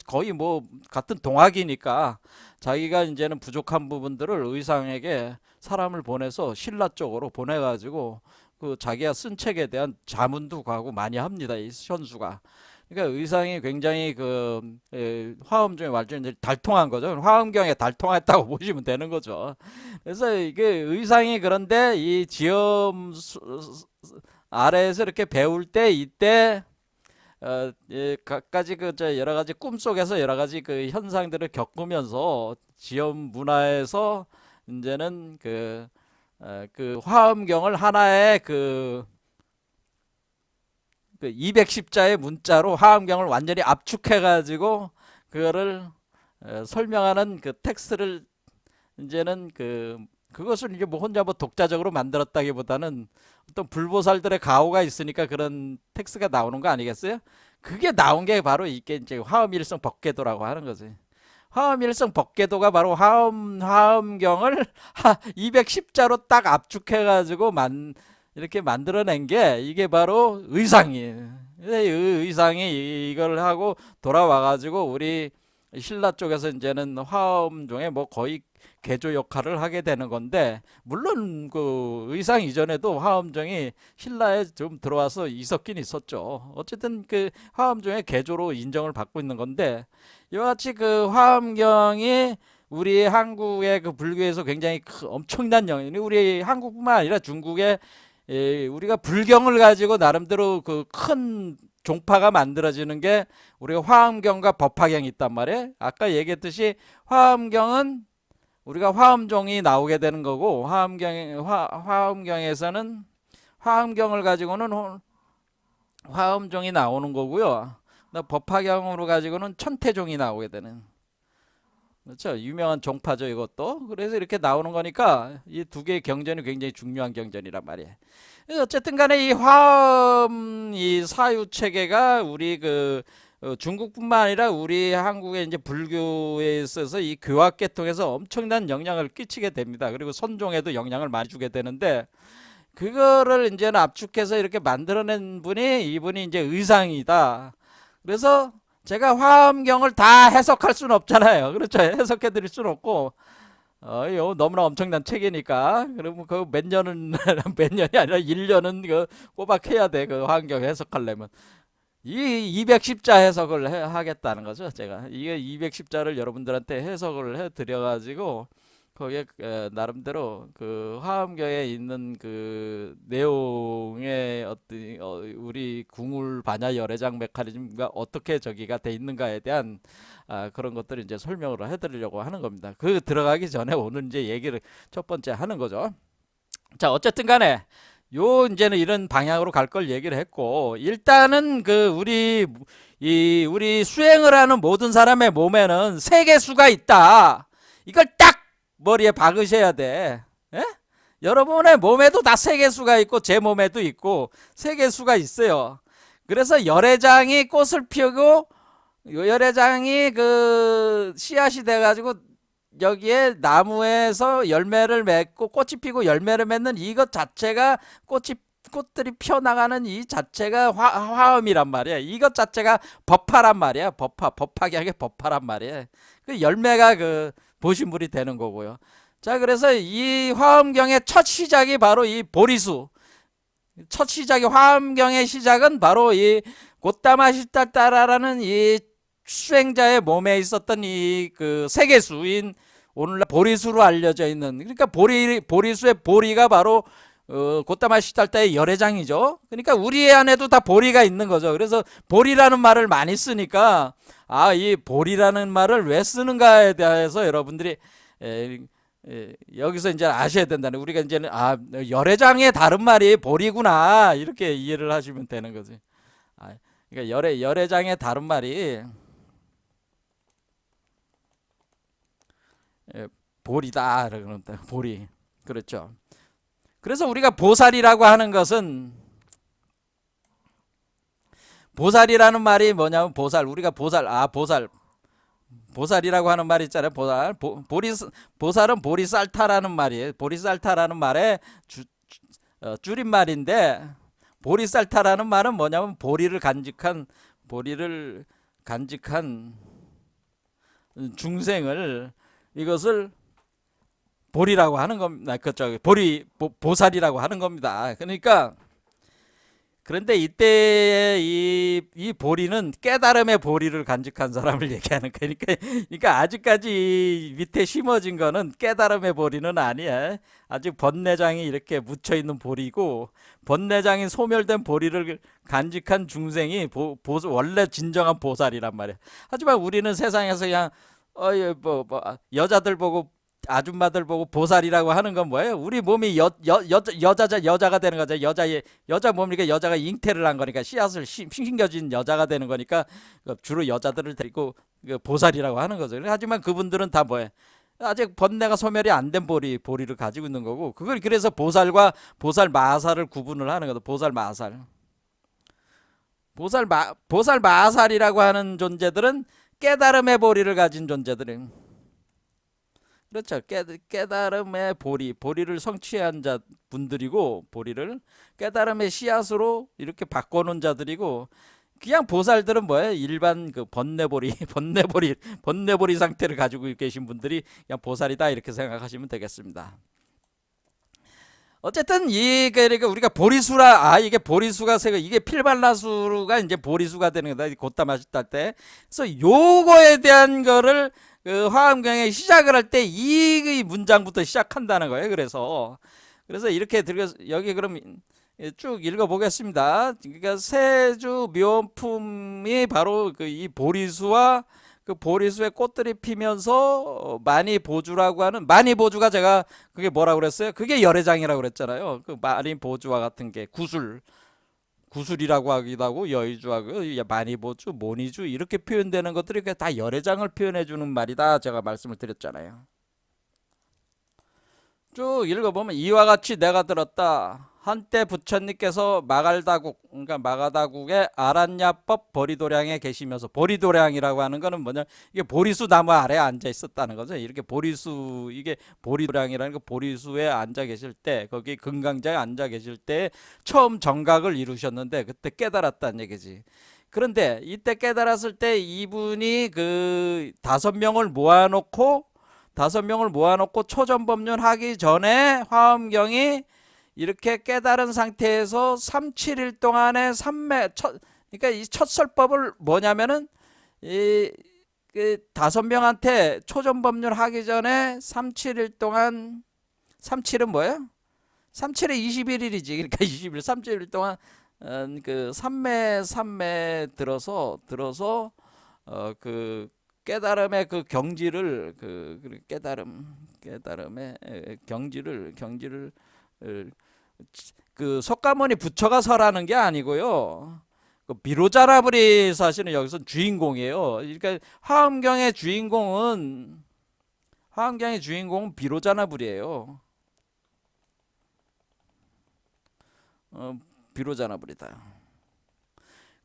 거의 뭐 같은 동학이니까 자기가 이제는 부족한 부분들을 의상에게 사람을 보내서 신라 쪽으로 보내가지고 그 자기가 쓴 책에 대한 자문도 가고 많이 합니다. 이 현수가. 그러니까 의상이 굉장히 화엄종의 말처럼 달통한 거죠. 화엄경에 달통했다고 보시면 되는 거죠. 그래서 이게 의상이 그런데 이 지엄 아래에서 이렇게 배울 때 이때 각가지 여러 가지 꿈속에서 여러 가지 그 현상들을 겪으면서 지엄 문화에서 이제는 그 화엄경을 하나의 그 210자의 문자로 화엄경을 완전히 압축해 가지고 그거를 설명하는 그 텍스트를 이제는 그것을 이제 뭐 혼자 뭐 독자적으로 만들었다기보다는 어떤 불보살들의 가오가 있으니까 그런 텍스트가 나오는 거 아니겠어요? 그게 나온 게 바로 이게 이제 화엄일성 법계도라고 하는 거지. 화엄일성 법계도가 바로 화엄경을 210자로 딱 압축해 가지고 이렇게 만들어낸 게 이게 바로 의상이에요. 의상이 이걸 하고 돌아와 가지고 우리 신라 쪽에서 이제는 화엄종의 뭐 거의 개조 역할을 하게 되는 건데 물론 그 의상 이전에도 화엄종이 신라에 좀 들어와서 있었긴 있었죠. 어쨌든 그 화엄종의 개조로 인정을 받고 있는 건데 이와 같이 그 화엄경이 우리 한국의 그 불교에서 굉장히 엄청난 영향이 우리 한국뿐만 아니라 중국의 우리가 불경을 가지고 나름대로 그 큰 종파가 만들어지는 게 우리가 화엄경과 법화경이 있단 말이에요. 아까 얘기했듯이 화엄경은 우리가 화엄종이 나오게 되는 거고, 화엄경에서는 화엄경을 가지고는 화엄종이 나오는 거고요. 법화경으로 가지고는 천태종이 나오게 되는, 그렇죠. 유명한 종파죠, 이것도. 그래서 이렇게 나오는 거니까 이 두 개의 경전이 굉장히 중요한 경전이란 말이에요. 어쨌든 간에 이 화엄, 이 사유 체계가 우리 중국뿐만 아니라 우리 한국의 이제 불교에 있어서 이 교학 계통에서 엄청난 영향을 끼치게 됩니다. 그리고 선종에도 영향을 많이 주게 되는데, 그거를 이제는 압축해서 이렇게 만들어낸 이분이 이제 의상이다. 그래서 제가 화엄경을 다 해석할 수는 없잖아요. 그렇죠. 해석해 드릴 수는 없고, 이거 너무나 엄청난 책이니까. 그러면 그 몇 년은, 몇 년이 아니라 1년은 꼬박 해야 돼. 그 화엄경 해석하려면. 이 210자 해석을 하겠다는 거죠. 제가. 이게 210자를 여러분들한테 해석을 해 드려가지고, 거기에 나름대로 그 화엄경에 있는 그 내용의 어떤 우리 궁울 반야 열애장 메커니즘과 어떻게 저기가 돼 있는가에 대한 그런 것들을 이제 설명을 해드리려고 하는 겁니다. 그 들어가기 전에 오늘 이제 얘기를 첫 번째 하는 거죠. 자, 어쨌든 간에 이제는 이런 방향으로 갈 걸 얘기를 했고, 일단은 우리 수행을 하는 모든 사람의 몸에는 세계수가 있다. 이걸 딱 머리에 박으셔야 돼. 예? 여러분의 몸에도 다 세계수가 있고 제 몸에도 있고 세계수가 있어요. 그래서 열애장이 꽃을 피우고 열애장이 그 씨앗이 돼가지고 여기에 나무에서 열매를 맺고 꽃이 피고 열매를 맺는 이것 자체가 꽃들이 피어나가는 이 자체가 화엄이란 말이야. 이것 자체가 법화란 말이야. 법화경의 법화란 말이야. 그 열매가 보신물이 되는 거고요. 자, 그래서 이 화엄경의 첫 시작이 바로 이 보리수. 첫 시작이 화엄경의 시작은 바로 이 고따마시따따라라는 이 수행자의 몸에 있었던 이 세계수인 오늘날 보리수로 알려져 있는, 그러니까 보리수의 보리가 바로 고따마시따따의 열애장이죠. 그러니까 우리 안에도 다 보리가 있는 거죠. 그래서 보리라는 말을 많이 쓰니까 이 보리라는 말을 왜 쓰는가에 대해서 여러분들이 여기서 이제 아셔야 된다는, 우리가 이제는 열애장의 다른 말이 보리구나 이렇게 이해를 하시면 되는 거지. 그러니까 열애장의 다른 말이 보리다 그런다. 보리. 그렇죠. 그래서 우리가 보살이라고 하는 것은, 보살이라는 말이 뭐냐면 우리가 보살이라고 하는 말이 있잖아요. 보살은 보리살타라는 말이에요. 보리살타라는 말의 줄임말인데, 보리살타라는 말은 뭐냐면 보리를 간직한 중생을, 이것을 보리라고 하는 겁니다. 보살이라고 하는 겁니다. 그러니까, 그런데 이때 이 보리는 깨달음의 보리를 간직한 사람을 얘기하는 거니까, 그러니까 아직까지 밑에 심어진 거는 깨달음의 보리는 아니야. 아직 번뇌장이 이렇게 묻혀 있는 보리고, 번뇌장이 소멸된 보리를 간직한 중생이 원래 진정한 보살이란 말이야. 하지만 우리는 세상에서 그냥 여자들 보고, 아줌마들 보고 보살이라고 하는 건 뭐예요? 우리 몸이 여자가 되는 거죠. 여자 몸이니까 여자가 잉태를 한 거니까, 씨앗을 심겨진 여자가 되는 거니까 주로 여자들을 데리고 보살이라고 하는 거죠. 하지만 그분들은 다 뭐예요? 아직 번뇌가 소멸이 안 된 보리를 가지고 있는 거고, 그걸 그래서 보살과 보살 마살을 구분을 하는 거죠. 보살 마살. 보살 마살이라고 하는 존재들은 깨달음의 보리를 가진 존재들은, 그렇죠. 깨달음의 보리를 성취한 분들이고, 보리를 깨달음의 씨앗으로 이렇게 바꿔놓은 자들이고, 그냥 보살들은 뭐예요? 일반 번뇌보리 상태를 가지고 계신 분들이 그냥 보살이다 이렇게 생각하시면 되겠습니다. 어쨌든 그러니까 우리가 이게 보리수가 이게 필발라수가 이제 보리수가 되는 거다. 곧다마시다 때. 그래서 요거에 대한 거를 화엄경에 시작을 할 때 이 문장부터 시작한다는 거예요. 그래서 이렇게 여기 그럼 쭉 읽어보겠습니다. 그러니까 세주 묘품이 바로 그 이 보리수와 그 보리수의 꽃들이 피면서 만이보주라고 하는, 만이보주가 제가 그게 뭐라고 그랬어요? 그게 열애장이라고 그랬잖아요. 그 만이보주와 같은 게 구술이라고 하기도 하고 여의주하고 만이보주, 모니주 이렇게 표현되는 것들이 다 열애장을 표현해 주는 말이다. 제가 말씀을 드렸잖아요. 쭉 읽어보면 이와 같이 내가 들었다. 한때 부처님께서 마갈다국, 그러니까 마가다국의 아란야법 보리도량에 계시면서, 보리도량이라고 하는 거는 뭐냐, 이게 보리수 나무 아래에 앉아 있었다는 거죠. 이렇게 보리수, 이게 보리도량이라는 거, 보리수에 앉아 계실 때, 거기 금강자에 앉아 계실 때 처음 정각을 이루셨는데 그때 깨달았다는 얘기지. 그런데 이때 깨달았을 때 이분이 그 5명을 모아놓고 초전법륜 하기 전에 화엄경이 이렇게 깨달은 상태에서 3, 7일 동안의 그러니까 이 첫설법을 뭐냐면은 그 5명한테 초전법륜 하기 전에 3, 7일 동안, 3, 7은 뭐예요? 3, 7에 21일이지. 그러니까 20일, 3, 7일 동안 그 삼매 들어서 그 깨달음의 그 경지를 깨달음의 경지를 그 석가모니 부처가 설하는 게 아니고요. 그 비로자나불이 사실은 여기서 주인공이에요. 그러니까 화엄경의 주인공은 비로자나불이에요. 비로자나불이다.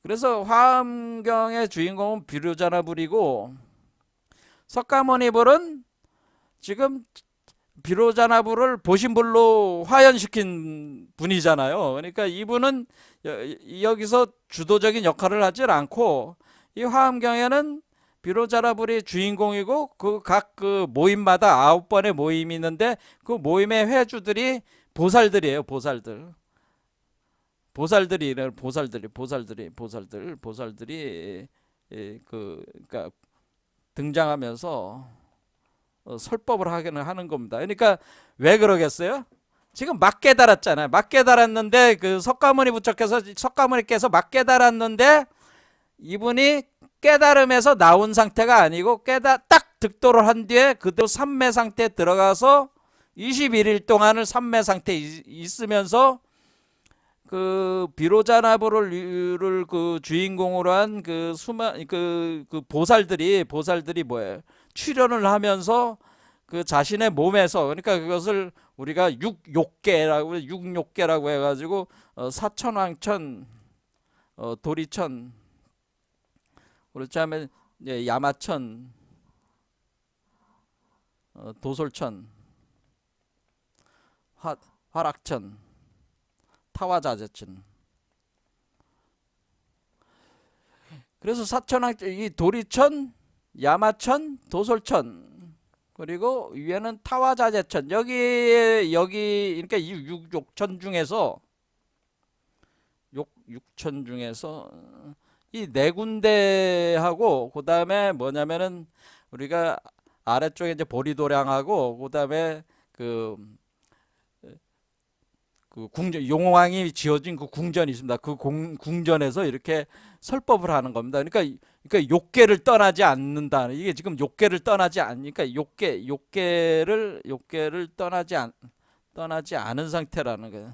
그래서 화엄경의 주인공은 비로자나불이고, 석가모니불은 지금 비로자나불을 보신불로 화연시킨 분이잖아요. 그러니까 이분은 여기서 주도적인 역할을 하질 않고, 이 화엄경에는 비로자나불이 주인공이고, 그 각 그 모임마다 9번의 모임이 있는데 그 모임의 회주들이 보살들이에요. 보살들이 그러니까 등장하면서 설법을 하는 겁니다. 그러니까 왜 그러겠어요? 지금 막 깨달았잖아요. 막 깨달았는데 그 석가모니께서 막 깨달았는데 이분이 깨달음에서 나온 상태가 아니고 딱 득도를 한 뒤에 그대로 삼매 상태에 들어가서 21일 동안을 삼매 상태에 있으면서 그 비로자나불을 그 주인공으로 한 그 보살들이 뭐예요? 출현을 하면서 그 자신의 몸에서, 그러니까 그것을 우리가 육욕계라고 해가지고 사천왕천, 도리천, 그렇지 하면 야마천, 도솔천, 화락천, 타와자재천. 그래서 이 도리천, 야마천, 도솔천, 그리고 위에는 타와자재천. 여기 그러니까 이 육천 중에서 육천 중에서 이 네 군데하고, 그 다음에 뭐냐면은 우리가 아래쪽에 이제 보리도량하고, 그 다음에 그 궁전, 용왕이 지어진 그 궁전이 있습니다. 그 궁전에서 이렇게 설법을 하는 겁니다. 그러니까 욕계를 떠나지 않는다. 이게 지금 욕계를 떠나지 않으니까 욕계를 떠나지 않은 상태라는 거예요.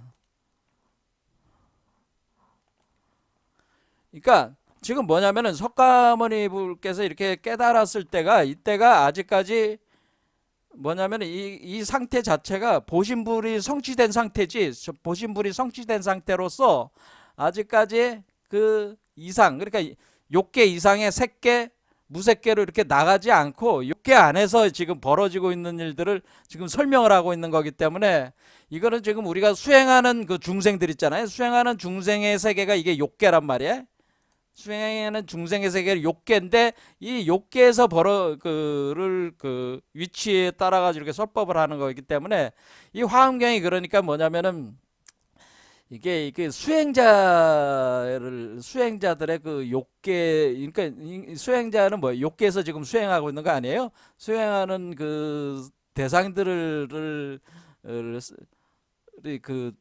그러니까 지금 뭐냐면은 석가모니 불께서 이렇게 깨달았을 때가, 이때가 아직까지 뭐냐면 이 상태 자체가 보신불이 성취된 상태지, 보신불이 성취된 상태로서 아직까지 그 이상, 그러니까 욕계 이상의 색계, 무색계로 이렇게 나가지 않고 욕계 안에서 지금 벌어지고 있는 일들을 지금 설명을 하고 있는 거기 때문에, 이거는 지금 우리가 수행하는 그 중생들 있잖아요. 수행하는 중생의 세계가 이게 욕계란 말이에요. 수행하는 중생의 세계는 욕계인데, 이 욕계에서 그 위치에 따라 가지고 이렇게 설법을 하는 거기 때문에, 이 화엄경이 그러니까 뭐냐면은 이게 수행자들의 그 욕계, 그러니까 수행자는 뭐 욕계에서 지금 수행하고 있는 거 아니에요? 수행하는 그 대상들을 그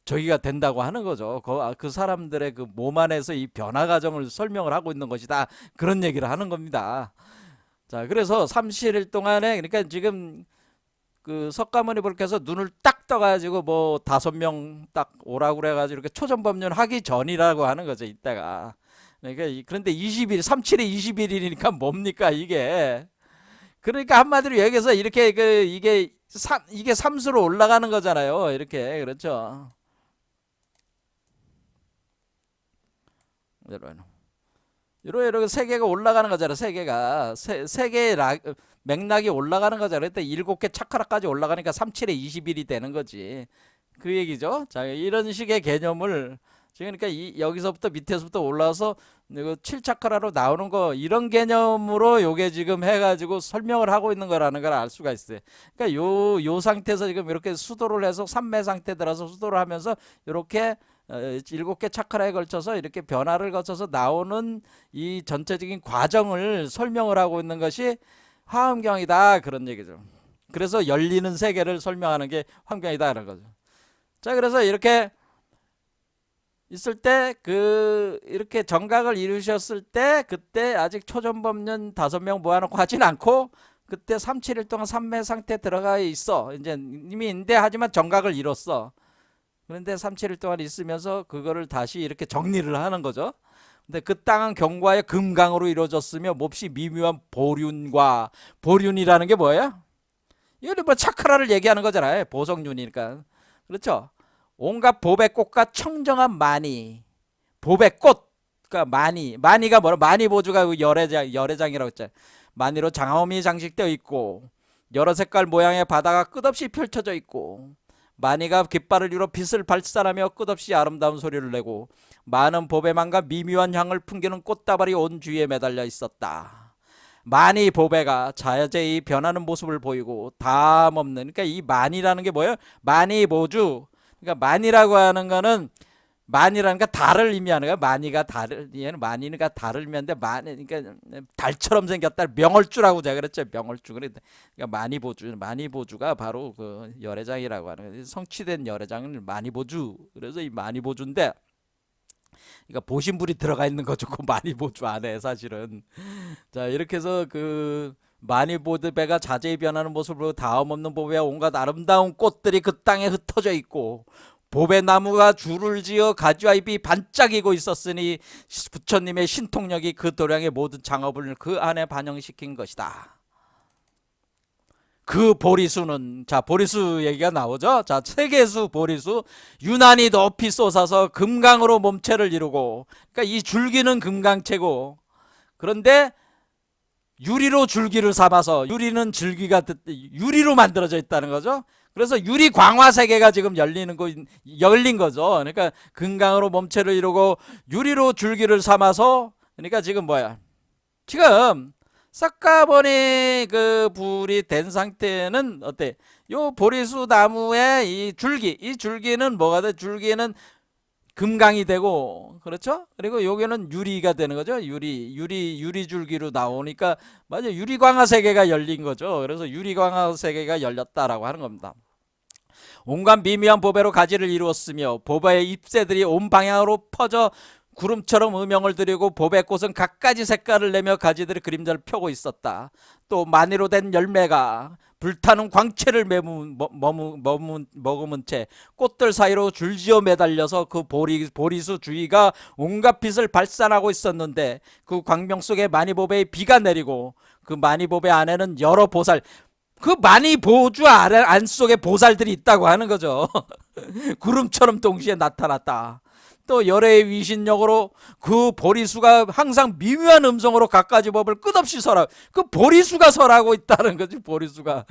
저기가 된다고 하는 거죠. 그 사람들의 그 몸 안에서 이 변화 과정을 설명을 하고 있는 것이다. 그런 얘기를 하는 겁니다. 자, 그래서 37일 동안에, 그러니까 지금 그 석가모니 불께서 눈을 딱 떠가지고 뭐 5명 딱 오라고 그래가지고 이렇게 초전법륜 하기 전이라고 하는 거죠, 이때가. 그러니까 그런데 20일, 37에 21일이니까 뭡니까 이게? 그러니까 한마디로 얘기해서 이렇게 이게 삼수로 올라가는 거잖아요. 이렇게, 그렇죠. 이렇게 세계가 올라가는 거잖아. 세계가 세계의 맥락이 올라가는 거잖아. 그때 7개 차크라까지 올라가니까 37에 21이 되는 거지. 그 얘기죠. 자, 이런 식의 개념을 지금 그러니까 여기서부터 밑에서부터 올라와서 이거 7차크라로 나오는 거, 이런 개념으로 요게 지금 해가지고 설명을 하고 있는 거라는 걸 알 수가 있어요. 그러니까 요 상태에서 지금 이렇게 수도를 해서 삼매 상태 들어서 수도를 하면서 이렇게 7개 차크라에 걸쳐서 이렇게 변화를 거쳐서 나오는 이 전체적인 과정을 설명을 하고 있는 것이 화엄경이다, 그런 얘기죠. 그래서 열리는 세계를 설명하는 게 화엄경이다 그런 거죠. 자, 그래서 이렇게 있을 때 이렇게 정각을 이루셨을 때 그때 아직 초전법륜 5명 모아놓고 하진 않고 그때 37일 동안 삼매 상태 들어가 있어. 이제 이미 하지만 정각을 이뤘어. 그런데 37일 동안 있으면서 그거를 다시 이렇게 정리를 하는 거죠. 근데 그 땅은 경과의 금강으로 이루어졌으며 몹시 미묘한 보륜이라는 게 뭐예요? 이거 뭐 차크라를 얘기하는 거잖아요. 보성륜이니까. 그렇죠? 온갖 보배 꽃과 청정한 마니. 보배 꽃. 그러니까 마니가 뭐라? 마니 보주가 열애장이라고 했잖아요. 마니로 장엄히 장식되어 있고 여러 색깔 모양의 바다가 끝없이 펼쳐져 있고 마니가 깃발을 이뤄 빛을 발산하며 끝없이 아름다운 소리를 내고 많은 보배만과 미묘한 향을 풍기는 꽃다발이 온 주위에 매달려 있었다. 마니 보배가 자재의 변하는 모습을 보이고 담없는, 그러니까 이 마니라는 게 뭐예요? 마니 보주. 그러니까 마니라고 하는 거는, 마니라는 게 달을 의미하는 거야. 얘는 마니가 달을 의미하는데, 그러니까 달처럼 생겼다. 명월주라고 제가 그랬죠. 명월주. 그러니까 마니보주가 바로 그 열애장이라고 하는 거예요. 성취된 열애장은 마니보주. 그래서 이 마니보주인데, 그러니까 보신불이 들어가 있는 거죠. 그 마니보주 안에 사실은. 자, 이렇게 해서 마니보드배가 자재히 변하는 모습으로 다음없는 보배와 온갖 아름다운 꽃들이 그 땅에 흩어져 있고 보배나무가 줄을 지어 가지와 잎이 반짝이고 있었으니 부처님의 신통력이 그 도량의 모든 창업을 그 안에 반영시킨 것이다. 그 보리수는, 자, 보리수 얘기가 나오죠. 자, 세계수 보리수, 유난히 높이 솟아서 금강으로 몸체를 이루고, 그러니까 이 줄기는 금강체고, 그런데 유리로 줄기를 삼아서, 유리는 줄기가 유리로 만들어져 있다는 거죠. 그래서 유리 광화 세계가 지금 열린 거죠. 그러니까 금강으로 몸체를 이루고 유리로 줄기를 삼아서, 그러니까 지금 뭐야? 지금 석가모니 그 불이 된 상태는 어때? 요 보리수 나무의 이 줄기는 뭐가 돼? 줄기는 금강이 되고, 그렇죠? 그리고 여기는 유리가 되는 거죠. 유리 줄기로 나오니까 맞아, 유리광화 세계가 열린 거죠. 그래서 유리광화 세계가 열렸다라고 하는 겁니다. 온갖 미미한 보배로 가지를 이루었으며 보배의 잎새들이 온 방향으로 퍼져 구름처럼 음영을 들이고 보배꽃은 갖가지 색깔을 내며 가지들의 그림자를 펴고 있었다. 또 마니로 된 열매가 불타는 광채를 머금은 채 꽃들 사이로 줄지어 매달려서 그 보리수 주위가 온갖 빛을 발산하고 있었는데 그 광명 속에 마니보배의 비가 내리고 그 마니보배 안에는 여러 보살, 그 마니보주 안 속에 보살들이 있다고 하는 거죠. 구름처럼 동시에 나타났다. 또 열애의 위신력으로 그 보리수가 항상 미묘한 음성으로 갖가지 법을 끝없이 설하고, 그 보리수가 설하고 있다는 거지. 보리수가.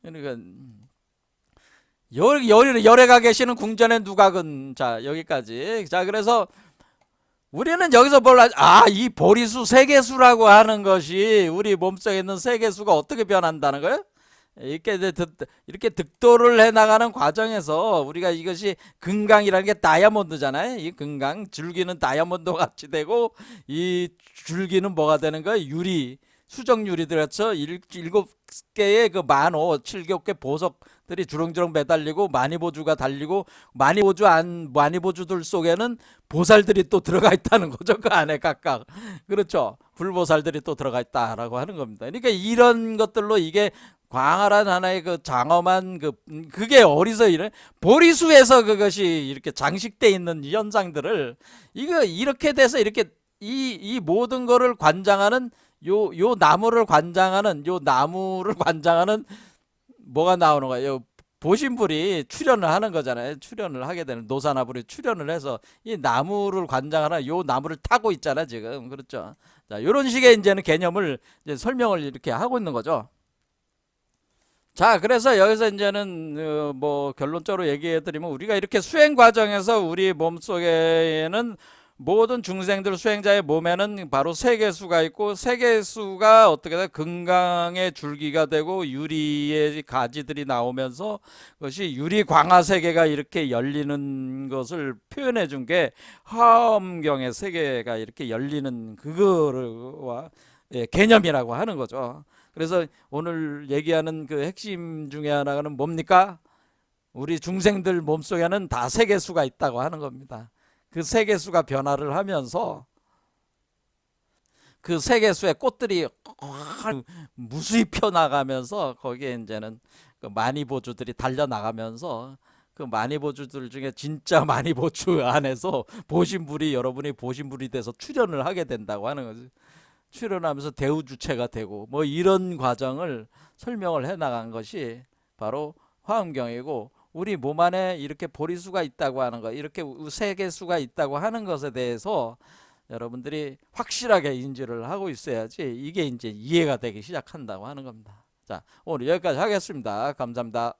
그러니까 열애가 계시는 궁전의 누각은, 자, 여기까지. 자, 그래서 우리는 여기서 이 보리수 세계수라고 하는 것이 우리 몸속에 있는 세계수가 어떻게 변한다는 거예요? 이렇게 득도를 해나가는 과정에서 우리가 이것이 금강이라는 게 다이아몬드잖아요. 이 금강 줄기는 다이아몬드 같이 되고 이 줄기는 뭐가 되는 거예요? 수정유리들에서 일곱 개의 그 만호, 7개 보석들이 주렁주렁 매달리고 마니보주가 달리고 마니보주들 속에는 보살들이 또 들어가 있다는 거죠. 그 안에 각각. 그렇죠. 불보살들이 또 들어가 있다라고 하는 겁니다. 그러니까 이런 것들로 이게 광활한 하나의 그 장엄한 그게 어디서 이래 보리수에서 그것이 이렇게 장식돼 있는 현상들을 이거 이렇게 돼서 이렇게 이 모든 거를 관장하는 요 나무를 관장하는 뭐가 나오는 거예요? 보신불이 출현을 하는 거잖아요. 출현을 하게 되는 노사나불이 출현을 해서 이 나무를 관장하는 요 나무를 타고 있잖아 지금. 그렇죠. 자, 이런 식의 이제는 개념을 이제 설명을 이렇게 하고 있는 거죠. 자, 그래서 여기서 이제는 뭐 결론적으로 얘기해 드리면 우리가 이렇게 수행 과정에서 우리 몸속에는 모든 중생들 수행자의 몸에는 바로 세계수가 있고 세계수가 어떻게 돼 금강의 줄기가 되고 유리의 가지들이 나오면서 그것이 유리 광화 세계가 이렇게 열리는 것을 표현해 준 게 화엄경의 세계가 이렇게 열리는 그거와 개념이라고 하는 거죠. 그래서 오늘 얘기하는 그 핵심 중에 하나는 뭡니까? 우리 중생들 몸속에는 다 세계수가 있다고 하는 겁니다. 그 세계수가 변화를 하면서 그 세계수의 꽃들이 무수히 펴나가면서 거기에 이제는 그 마니보주들이 달려나가면서 그 마니보주들 중에 진짜 마니보주 안에서 보신불이 여러분이 보신불이 돼서 출현을 하게 된다고 하는 거죠. 출현하면서 대우주체가 되고 뭐 이런 과정을 설명을 해 나간 것이 바로 화엄경이고 우리 몸 안에 이렇게 보리수가 있다고 하는 거 이렇게 세계수가 있다고 하는 것에 대해서 여러분들이 확실하게 인지를 하고 있어야지 이게 이제 이해가 되기 시작한다고 하는 겁니다. 자, 오늘 여기까지 하겠습니다. 감사합니다.